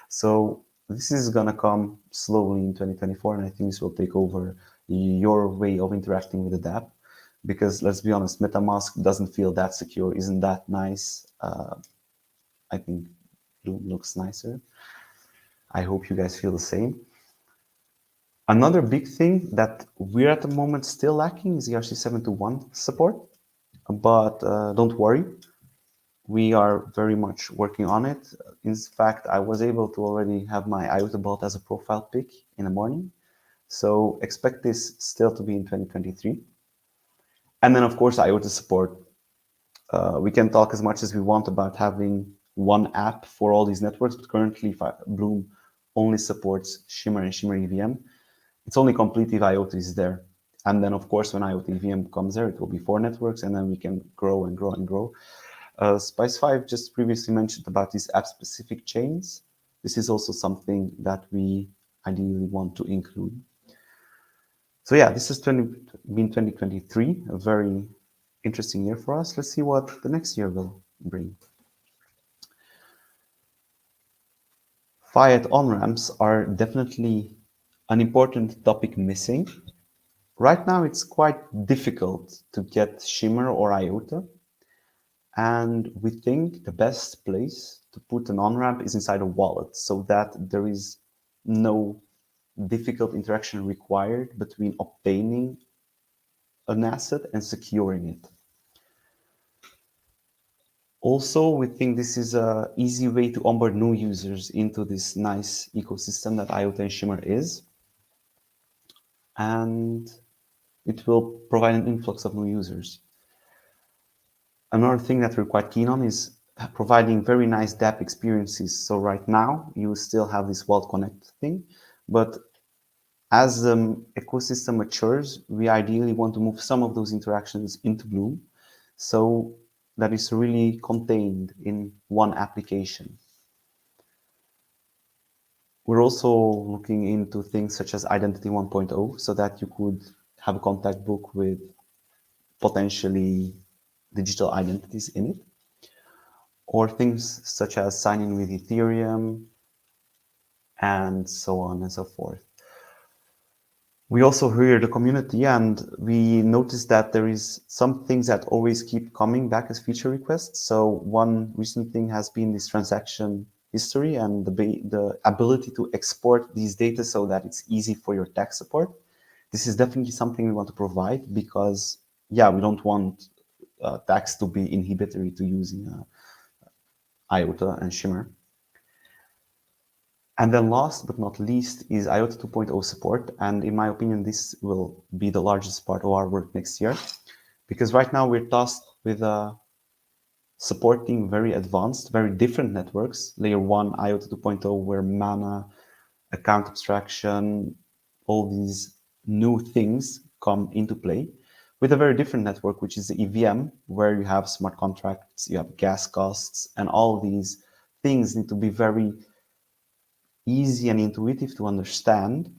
So this is gonna come slowly in 2024, and I think this will take over your way of interacting with the dApp, because let's be honest, MetaMask doesn't feel that secure, isn't that nice. I think Bloom looks nicer. I hope you guys feel the same. Another big thing that we're at the moment still lacking is ERC721 support, but don't worry, we are very much working on it. In fact, I was able to already have my IOTA bot as a profile pic in the morning, so expect this still to be in 2023. And then of course, IOTA support. We can talk as much as we want about having one app for all these networks, but currently Bloom only supports Shimmer and Shimmer EVM. It's only complete if IOTA is there. And then, of course, when IOTA EVM comes there, it will be 4 networks, and then we can grow and grow and grow. Spice5 just previously mentioned about these app-specific chains. This is also something that we ideally want to include. So yeah, this has been 2023, a very interesting year for us. Let's see what the next year will bring. Fiat on-ramps are definitely an important topic missing. Right now, it's quite difficult to get Shimmer or IOTA. And we think the best place to put an on-ramp is inside a wallet so that there is no difficult interaction required between obtaining an asset and securing it. Also, we think this is an easy way to onboard new users into this nice ecosystem that IOTA and Shimmer is. And it will provide an influx of new users. Another thing that we're quite keen on is providing very nice dApp experiences. So right now, you still have this Wallet Connect thing, but as the ecosystem matures, we ideally want to move some of those interactions into Bloom, so that is really contained in one application. We're also looking into things such as Identity 1.0, so that you could have a contact book with potentially digital identities in it, or things such as signing with Ethereum, and so on and so forth. We also hear the community, and we noticed that there is some things that always keep coming back as feature requests. So one recent thing has been this transaction history and the ability to export these data so that it's easy for your tax support. This is definitely something we want to provide because, yeah, we don't want tax to be inhibitory to using IOTA and Shimmer. And then last but not least is IOTA 2.0 support. And in my opinion, this will be the largest part of our work next year, because right now we're tasked with supporting very advanced, very different networks, layer 1, IOTA 2.0, where mana, account abstraction, all these new things come into play, with a very different network, which is the EVM, where you have smart contracts, you have gas costs, and all these things need to be very easy and intuitive to understand.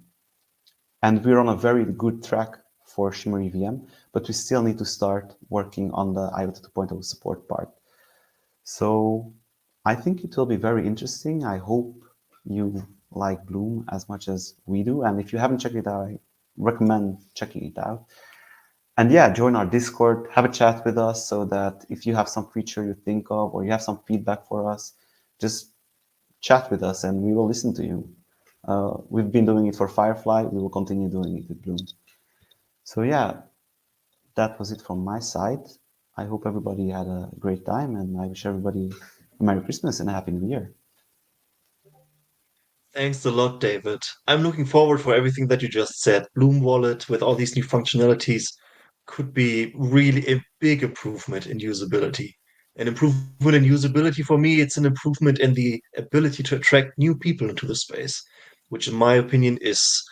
And we're on a very good track for Shimmer EVM, but we still need to start working on the IOTA 2.0 support part. So I think it will be very interesting. I hope you like Bloom as much as we do. And if you haven't checked it out, I recommend checking it out. And yeah, join our Discord, have a chat with us so that if you have some feature you think of or you have some feedback for us, just chat with us and we will listen to you. We've been doing it for Firefly. We will continue doing it with Bloom. So yeah, that was it from my side. I hope everybody had a great time, and I wish everybody a Merry Christmas and a Happy New Year. Thanks a lot, David. I'm looking forward for everything that you just said. Bloom Wallet with all these new functionalities could be really a big improvement in usability. An improvement in usability for me, it's an improvement in the ability to attract new people into the space, which in my opinion is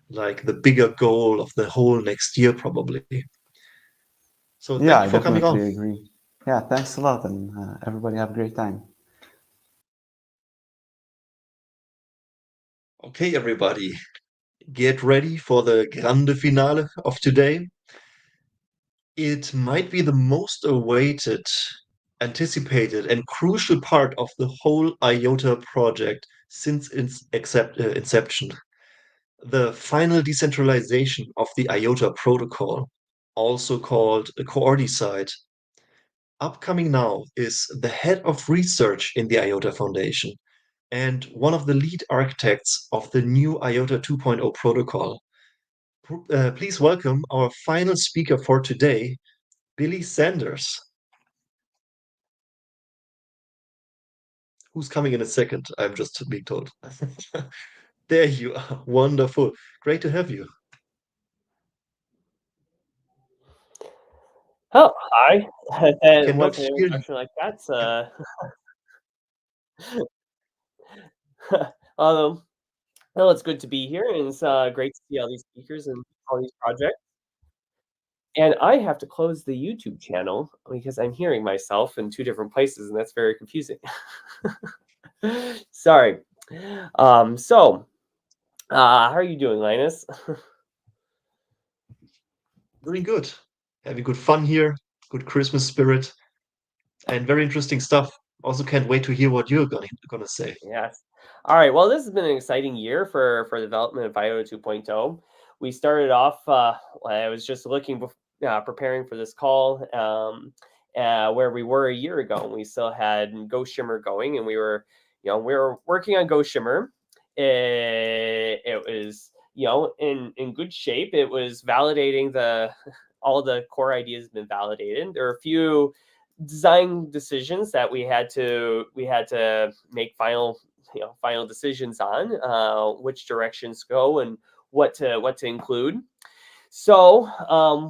like the bigger goal of the whole next year, probably. So Yeah, thank you for coming on. I definitely agree. Yeah, thanks a lot, and everybody have a great time. Okay, everybody, get ready for the grande finale of today. It might be the most awaited, anticipated, and crucial part of the whole IOTA project since its inception. The final decentralization of the IOTA protocol, also called a coordicide. Upcoming now is the head of research in the IOTA Foundation and one of the lead architects of the new IOTA 2.0 protocol. Please welcome our final speaker for today, Billy Sanders. Who's coming in a second? I'm just being told. There you are. Wonderful. Great to have you. Oh, hi. And Cannot what's an hear you. introduction like that? Um, well, it's good to be here, and it's great to see all these speakers and all these projects. And I have to close the YouTube channel because I'm hearing myself in two different places, and that's very confusing. Sorry. So, how are you doing, Linus? Doing good. Having good fun here, good Christmas spirit, and very interesting stuff. Also can't wait to hear what you're gonna say. Yes. All right. Well, this has been an exciting year for the development of IOTA 2.0. We started off. I was just looking, preparing for this call, where we were a year ago, and we still had Go Shimmer going, and we were working on Go Shimmer. It was in good shape. It was validating all the core ideas have been validated. There are a few design decisions that we had to make final decisions on which directions go and what to include. So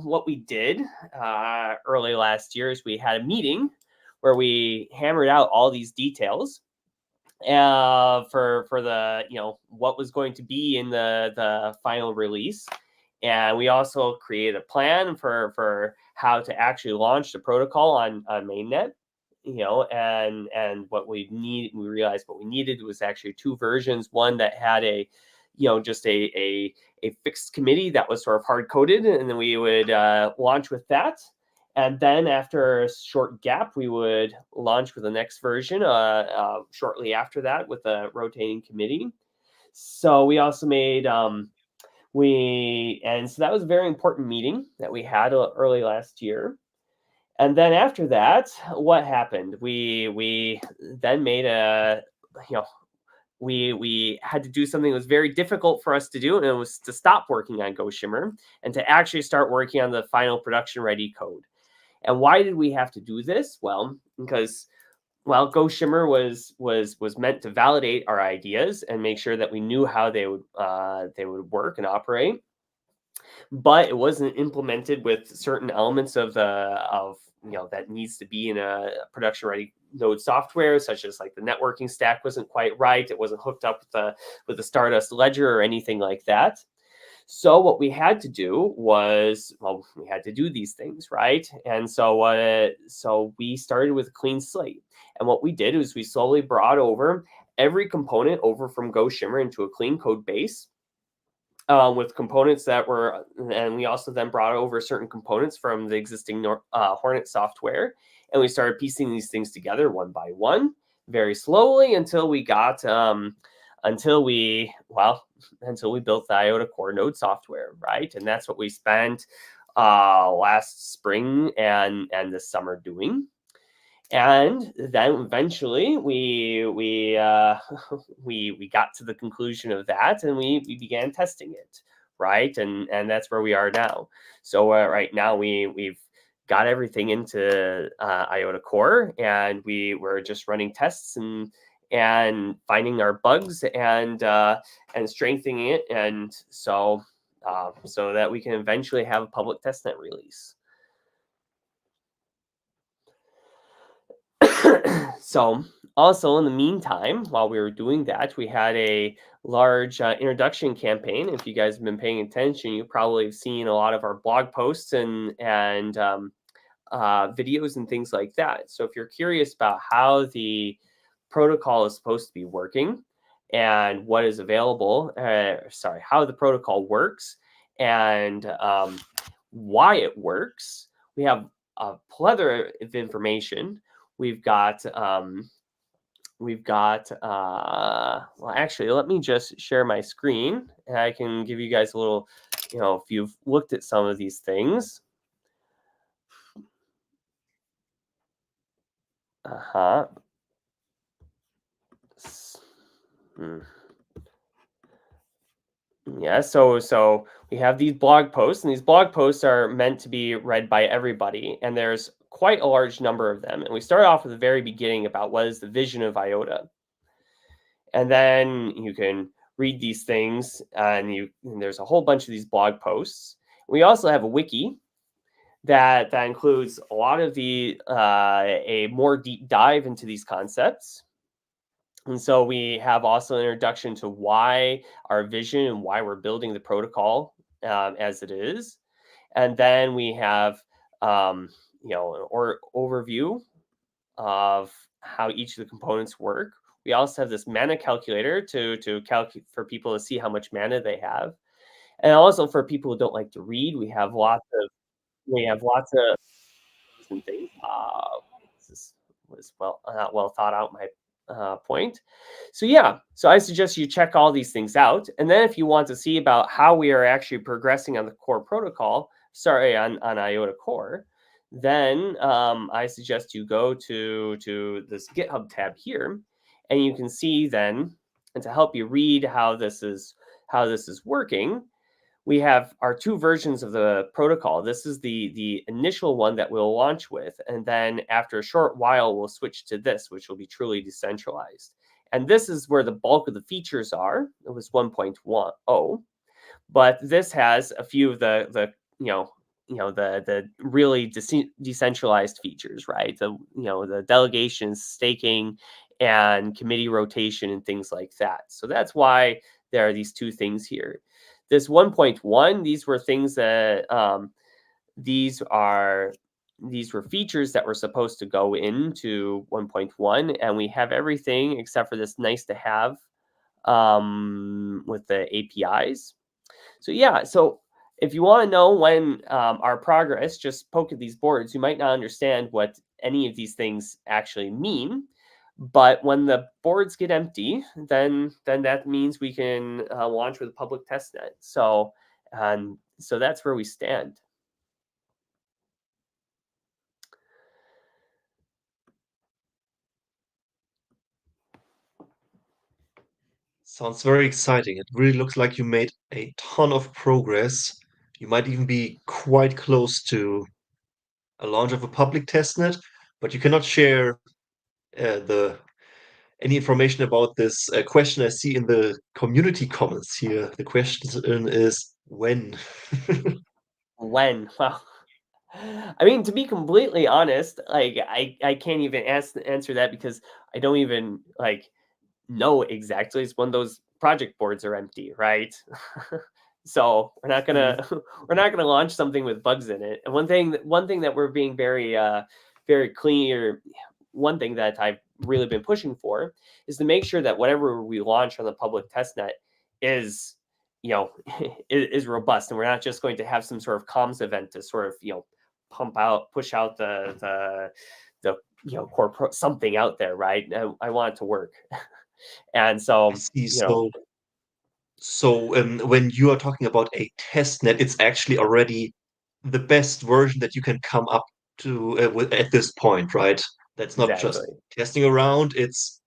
what we did early last year is we had a meeting where we hammered out all these details for the what was going to be in the final release. And we also created a plan for how to actually launch the protocol on mainnet. And what we realized what we needed was actually two versions. One that had just a fixed committee that was sort of hard coded, and then we would launch with that. And then after a short gap, we would launch with the next version shortly after that with a rotating committee. So we also made so that was a very important meeting that we had early last year. And then after that, what happened? We then made we had to do something that was very difficult for us to do, and it was to stop working on Go Shimmer and to actually start working on the final production ready code. And why did we have to do this? Well, because Go Shimmer was meant to validate our ideas and make sure that we knew how they would work and operate, but it wasn't implemented with certain elements of that needs to be in a production ready node software, such as like the networking stack wasn't quite right. It wasn't hooked up with the Stardust ledger or anything like that. So what we had to do was, we had to do these things, right? And so we started with a clean slate. And what we did was we slowly brought over every component over from Go Shimmer into a clean code base with components that were, and we also then brought over certain components from the existing Hornet software. And we started piecing these things together one by one, very slowly until we got, until we built the IOTA core node software, right? And that's what we spent last spring and this summer doing. And then eventually we got to the conclusion of that, and we began testing it, right? And that's where we are now. So right now we've got everything into IOTA core, and we're just running tests and finding our bugs and strengthening it, and so that we can eventually have a public testnet release. So also in the meantime, while we were doing that, we had a large introduction campaign. If you guys have been paying attention, you probably have seen a lot of our blog posts and videos and things like that. So if you're curious about how the protocol is supposed to be working and what is available, how the protocol works and why it works, we have a plethora of information. We've got, well, actually, let me just share my screen and I can give you guys a little, if you've looked at some of these things. Yeah, so we have these blog posts, and these blog posts are meant to be read by everybody, and there's quite a large number of them. And we start off at the very beginning about what is the vision of IOTA. And then you can read these things, and there's a whole bunch of these blog posts. We also have a wiki that includes a lot of a more deep dive into these concepts. And so we have also an introduction to why our vision and why we're building the protocol as it is. And then we have an overview of how each of the components work. We also have this mana calculator to calculate for people to see how much mana they have. And also for people who don't like to read, we have lots of things. This was not well thought out. My point. So yeah, so I suggest you check all these things out. And then if you want to see about how we are actually progressing on the core protocol, on IOTA Core, then I suggest you go to this GitHub tab here, and you can see then, and to help you read how this is working, we have our two versions of the protocol. This is the initial one that we'll launch with, and then after a short while, we'll switch to this, which will be truly decentralized. And this is where the bulk of the features are. It was 1.10, but this has a few of the really decentralized features, right? The delegations, staking, and committee rotation and things like that. So that's why there are these two things here. This 1.1, these were things that these were features that were supposed to go into 1.1, and we have everything except for this nice to have with the APIs. So yeah, so if you want to know when our progress, just poke at these boards. You might not understand what any of these things actually mean, but when the boards get empty, then that means we can launch with a public testnet. So that's where we stand. Sounds very exciting. It really looks like you made a ton of progress. You might even be quite close to a launch of a public testnet, but you cannot share any information about this question I see in the community comments here. The question is when? When? Well, I mean, to be completely honest, like I can't even answer that because I don't even know exactly. It's when those project boards are empty, right? So we're not gonna launch something with bugs in it. And one thing that we're being very very clear, one thing that I've really been pushing for is to make sure that whatever we launch on the public testnet is is robust, and we're not just going to have some sort of comms event to sort of push out the core something out there, right? I want it to work. And so I see. So when you are talking about a testnet, it's actually already the best version that you can come up to at this point, right? That's not just exactly. testing around. It's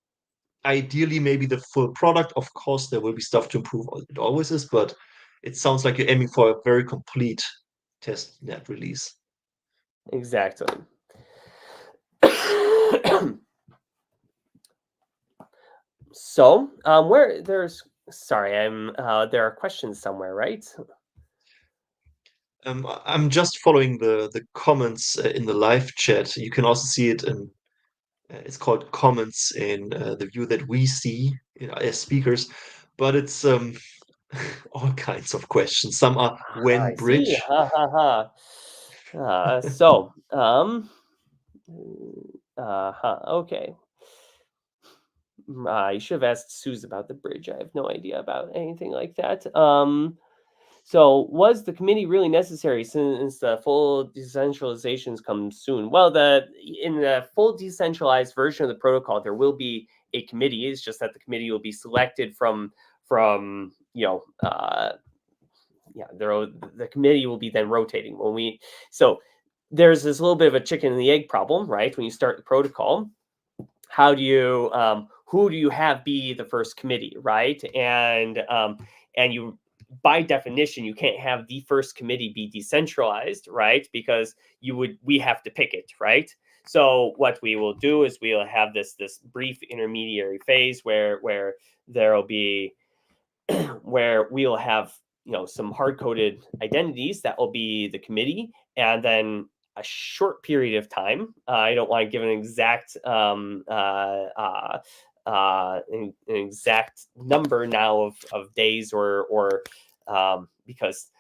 ideally maybe the full product. Of course, there will be stuff to improve. It always is, but it sounds like you're aiming for a very complete testnet release. Exactly. So where there's there are questions somewhere, right? I'm just following the comments in the live chat. You can also see it in it's called comments in the view that we see as speakers, but it's all kinds of questions. Some are when I bridge. see. Ha ha ha. So okay. I should have asked Suze about the bridge. I have no idea about anything like that. So was the committee really necessary since the full decentralizations come soon? Well, in the full decentralized version of the protocol, there will be a committee. It's just that the committee will be selected from the committee will be then rotating so there's this little bit of a chicken and the egg problem, right? When you start the protocol, how do you who do you have be the first committee, right? And you, by definition, you can't have the first committee be decentralized, right? Because we have to pick it, right? So what we will do is we'll have this brief intermediary phase where there will be where we'll have some hard-coded identities that will be the committee, and then a short period of time. I don't want to give an exact an exact number now of days or because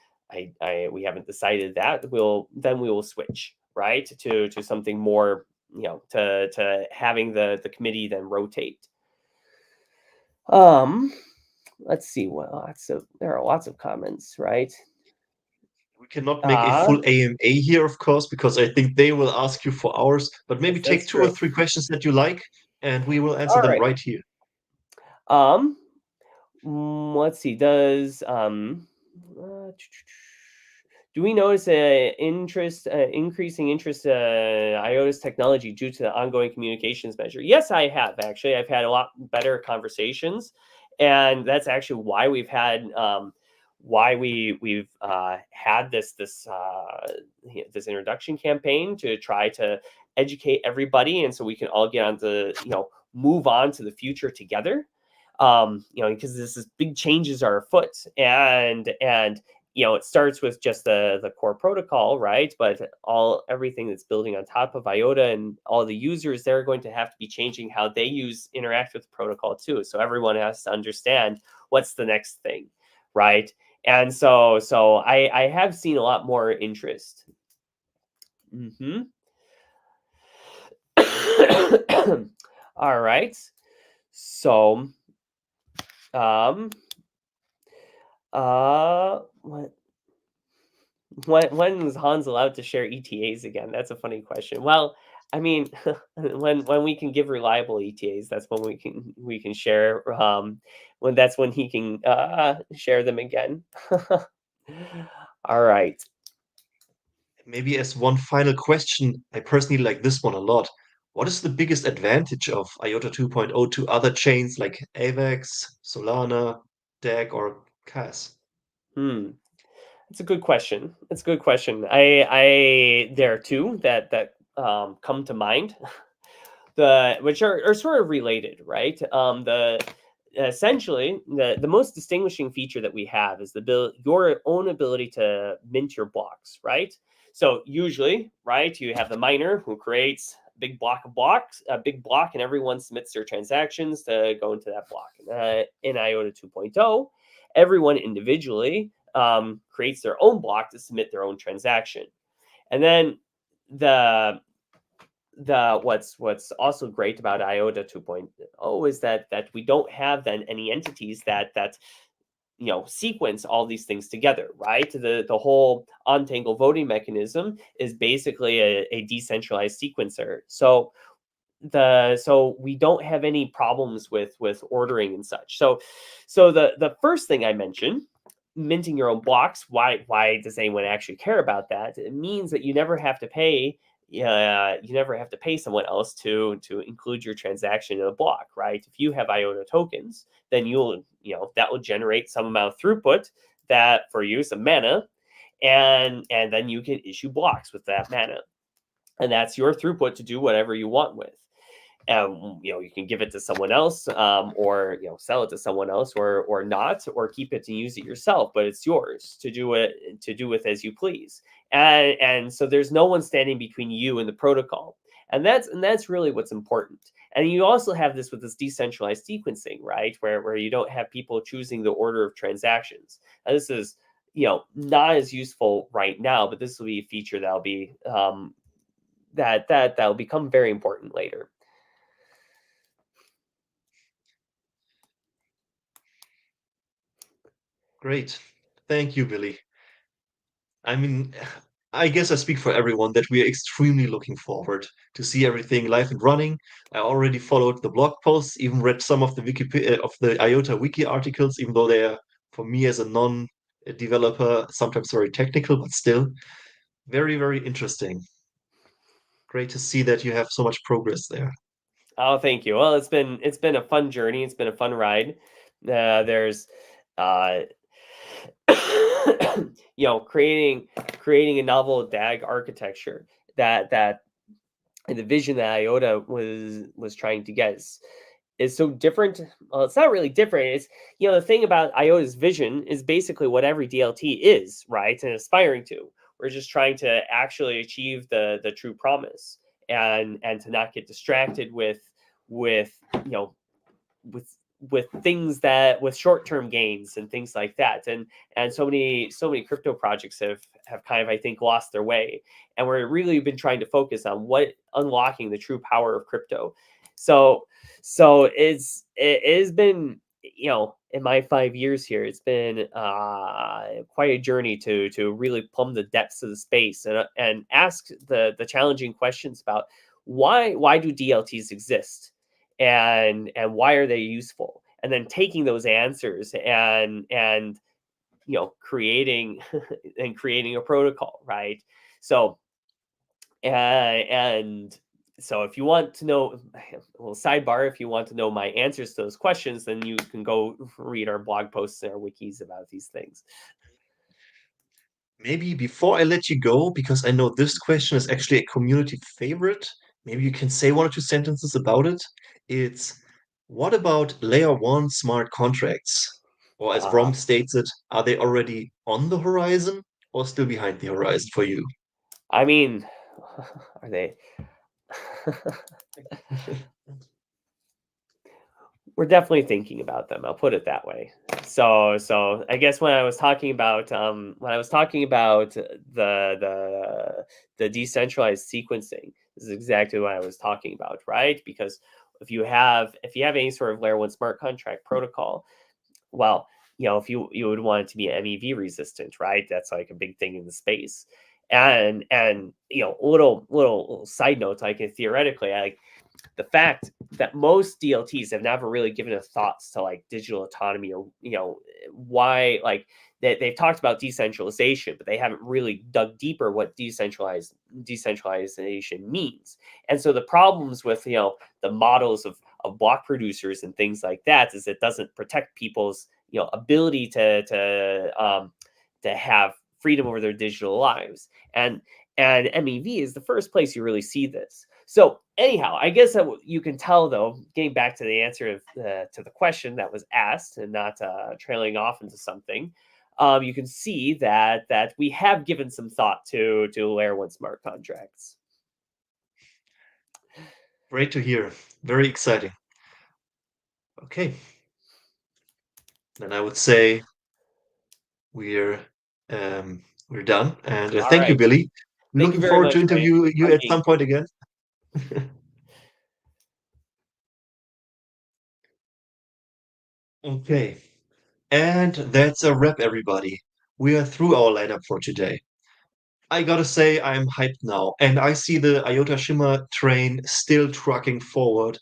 we haven't decided that. We will switch, right, to something more, to having the committee then rotate. Let's see there are lots of comments, right? We cannot make a full AMA here, of course, because I think they will ask you for hours, but maybe take two or three questions that you like and we will answer All them right. right here. Let's see. Does do we notice increasing interest IOTA's technology due to the ongoing communications measure? Yes, I have actually. I've had a lot better conversations, and that's actually why we've had we've had this introduction campaign to try to educate everybody, and so we can all get on to move on to the future together. Because this is big changes are afoot, and it starts with just the core protocol, right? But everything that's building on top of IOTA and all the users, they're going to have to be changing how they interact with the protocol too. So everyone has to understand what's the next thing, right? And so I have seen a lot more interest. All right. So when is Hans allowed to share ETAs again? That's a funny question. Well, I mean, when we can give reliable ETAs, that's when we can share. That's when he can share them again. All right. Maybe as one final question, I personally like this one a lot. What is the biggest advantage of IOTA 2.0 to other chains like AVAX, Solana, DEG, or CAS? It's a good question. It's a good question. There are two that come to mind, which are sort of related, right? Essentially the most distinguishing feature that we have is your own ability to mint your blocks, right? So usually, right, you have the miner who creates a big block, and everyone submits their transactions to go into that block. In IOTA 2.0, everyone individually creates their own block to submit their own transaction. And then what's also great about IOTA 2.0 is that we don't have then any entities that sequence all these things together, right? The whole untangle voting mechanism is basically a decentralized sequencer. So we don't have any problems with ordering and such. So the first thing I mentioned, minting your own blocks, why does anyone actually care about that? It means that you never have to pay someone else to include your transaction in a block, right? If you have IOTA tokens, then that will generate some amount of throughput that for you, some mana, and then you can issue blocks with that mana, and that's your throughput to do whatever you want with. You can give it to someone else, or sell it to someone else, or not, or keep it and use it yourself. But it's yours to do with as you please. And so there's no one standing between you and the protocol. And that's really what's important. And you also have this with this decentralized sequencing, right? Where you don't have people choosing the order of transactions. And this is not as useful right now, but this will be a feature that'll be that'll become very important later. Great. Thank you, Billy. I mean, I guess I speak for everyone that we are extremely looking forward to see everything live and running. I already followed the blog posts, even read some of the IOTA wiki articles, even though they are, for me as a non-developer, sometimes very technical, but still very, very interesting. Great to see that you have so much progress there. Oh, thank you. Well, it's been a fun journey. It's been a fun ride. There's creating a novel DAG architecture that the vision that IOTA was trying to get is so different. Well, it's not really different. It's the thing about IOTA's vision is basically what every DLT is, right, and aspiring to. We're just trying to actually achieve the true promise, and to not get distracted with things with short-term gains and things like that. And so many crypto projects have kind of, I think, lost their way, and we're really been trying to focus on unlocking the true power of crypto. So it has been, in my 5 years here, it's been quite a journey to really plumb the depths of the space and ask the challenging questions about why do DLTs exist, and why are they useful, and then taking those answers and creating and creating a protocol, right? So and so if you want to know, a little sidebar, if you want to know my answers to those questions, then you can go read our blog posts and our wikis about these things. Maybe before I let you go, because I know this question is actually a community favorite, maybe you can say 1 or 2 sentences about it. It's, what about layer 1 smart contracts? Or as Rom states it, are they already on the horizon or still behind the horizon for you? I mean, are they? We're definitely thinking about them. I'll put it that way. So I guess when I was talking about the decentralized sequencing, this is exactly what I was talking about, right? Because if you have any sort of layer 1 smart contract protocol, well, if you would want it to be MEV resistant, right? That's like a big thing in the space. And little side note, like theoretically, like the fact that most DLTs have never really given a thoughts to like digital autonomy, or why, like they've talked about decentralization, but they haven't really dug deeper what decentralization means. And so the problems with the models of block producers and things like that is it doesn't protect people's ability to have freedom over their digital lives. And MEV is the first place you really see this. So anyhow, I guess that you can tell, though, getting back to the answer to the question that was asked and not trailing off into something, you can see that we have given some thought to layer 1 smart contracts. Great to hear. Very exciting. Okay. Then I would say we're done. And thank you, right. Billy. Thank Looking you very forward much, to interview Ryan. you Fun at being some point again. Okay. And that's a wrap, everybody. We are through our lineup for today. I gotta say, I'm hyped now, and I see the IOTA Shimmer train still trucking forward,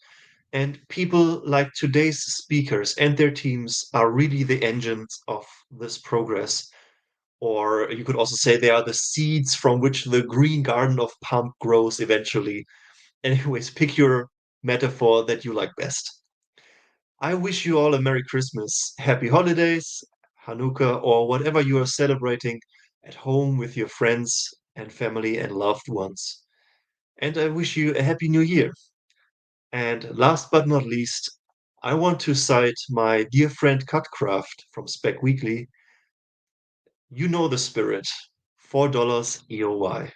and people like today's speakers and their teams are really the engines of this progress. Or you could also say they are the seeds from which the green garden of Pump grows eventually. Anyways, pick your metaphor that you like best. I wish you all a Merry Christmas, Happy Holidays, Hanukkah, or whatever you are celebrating at home with your friends and family and loved ones. And I wish you a Happy New Year. And last but not least, I want to cite my dear friend Cutcraft from Spec Weekly. You know the spirit. $4 EOY.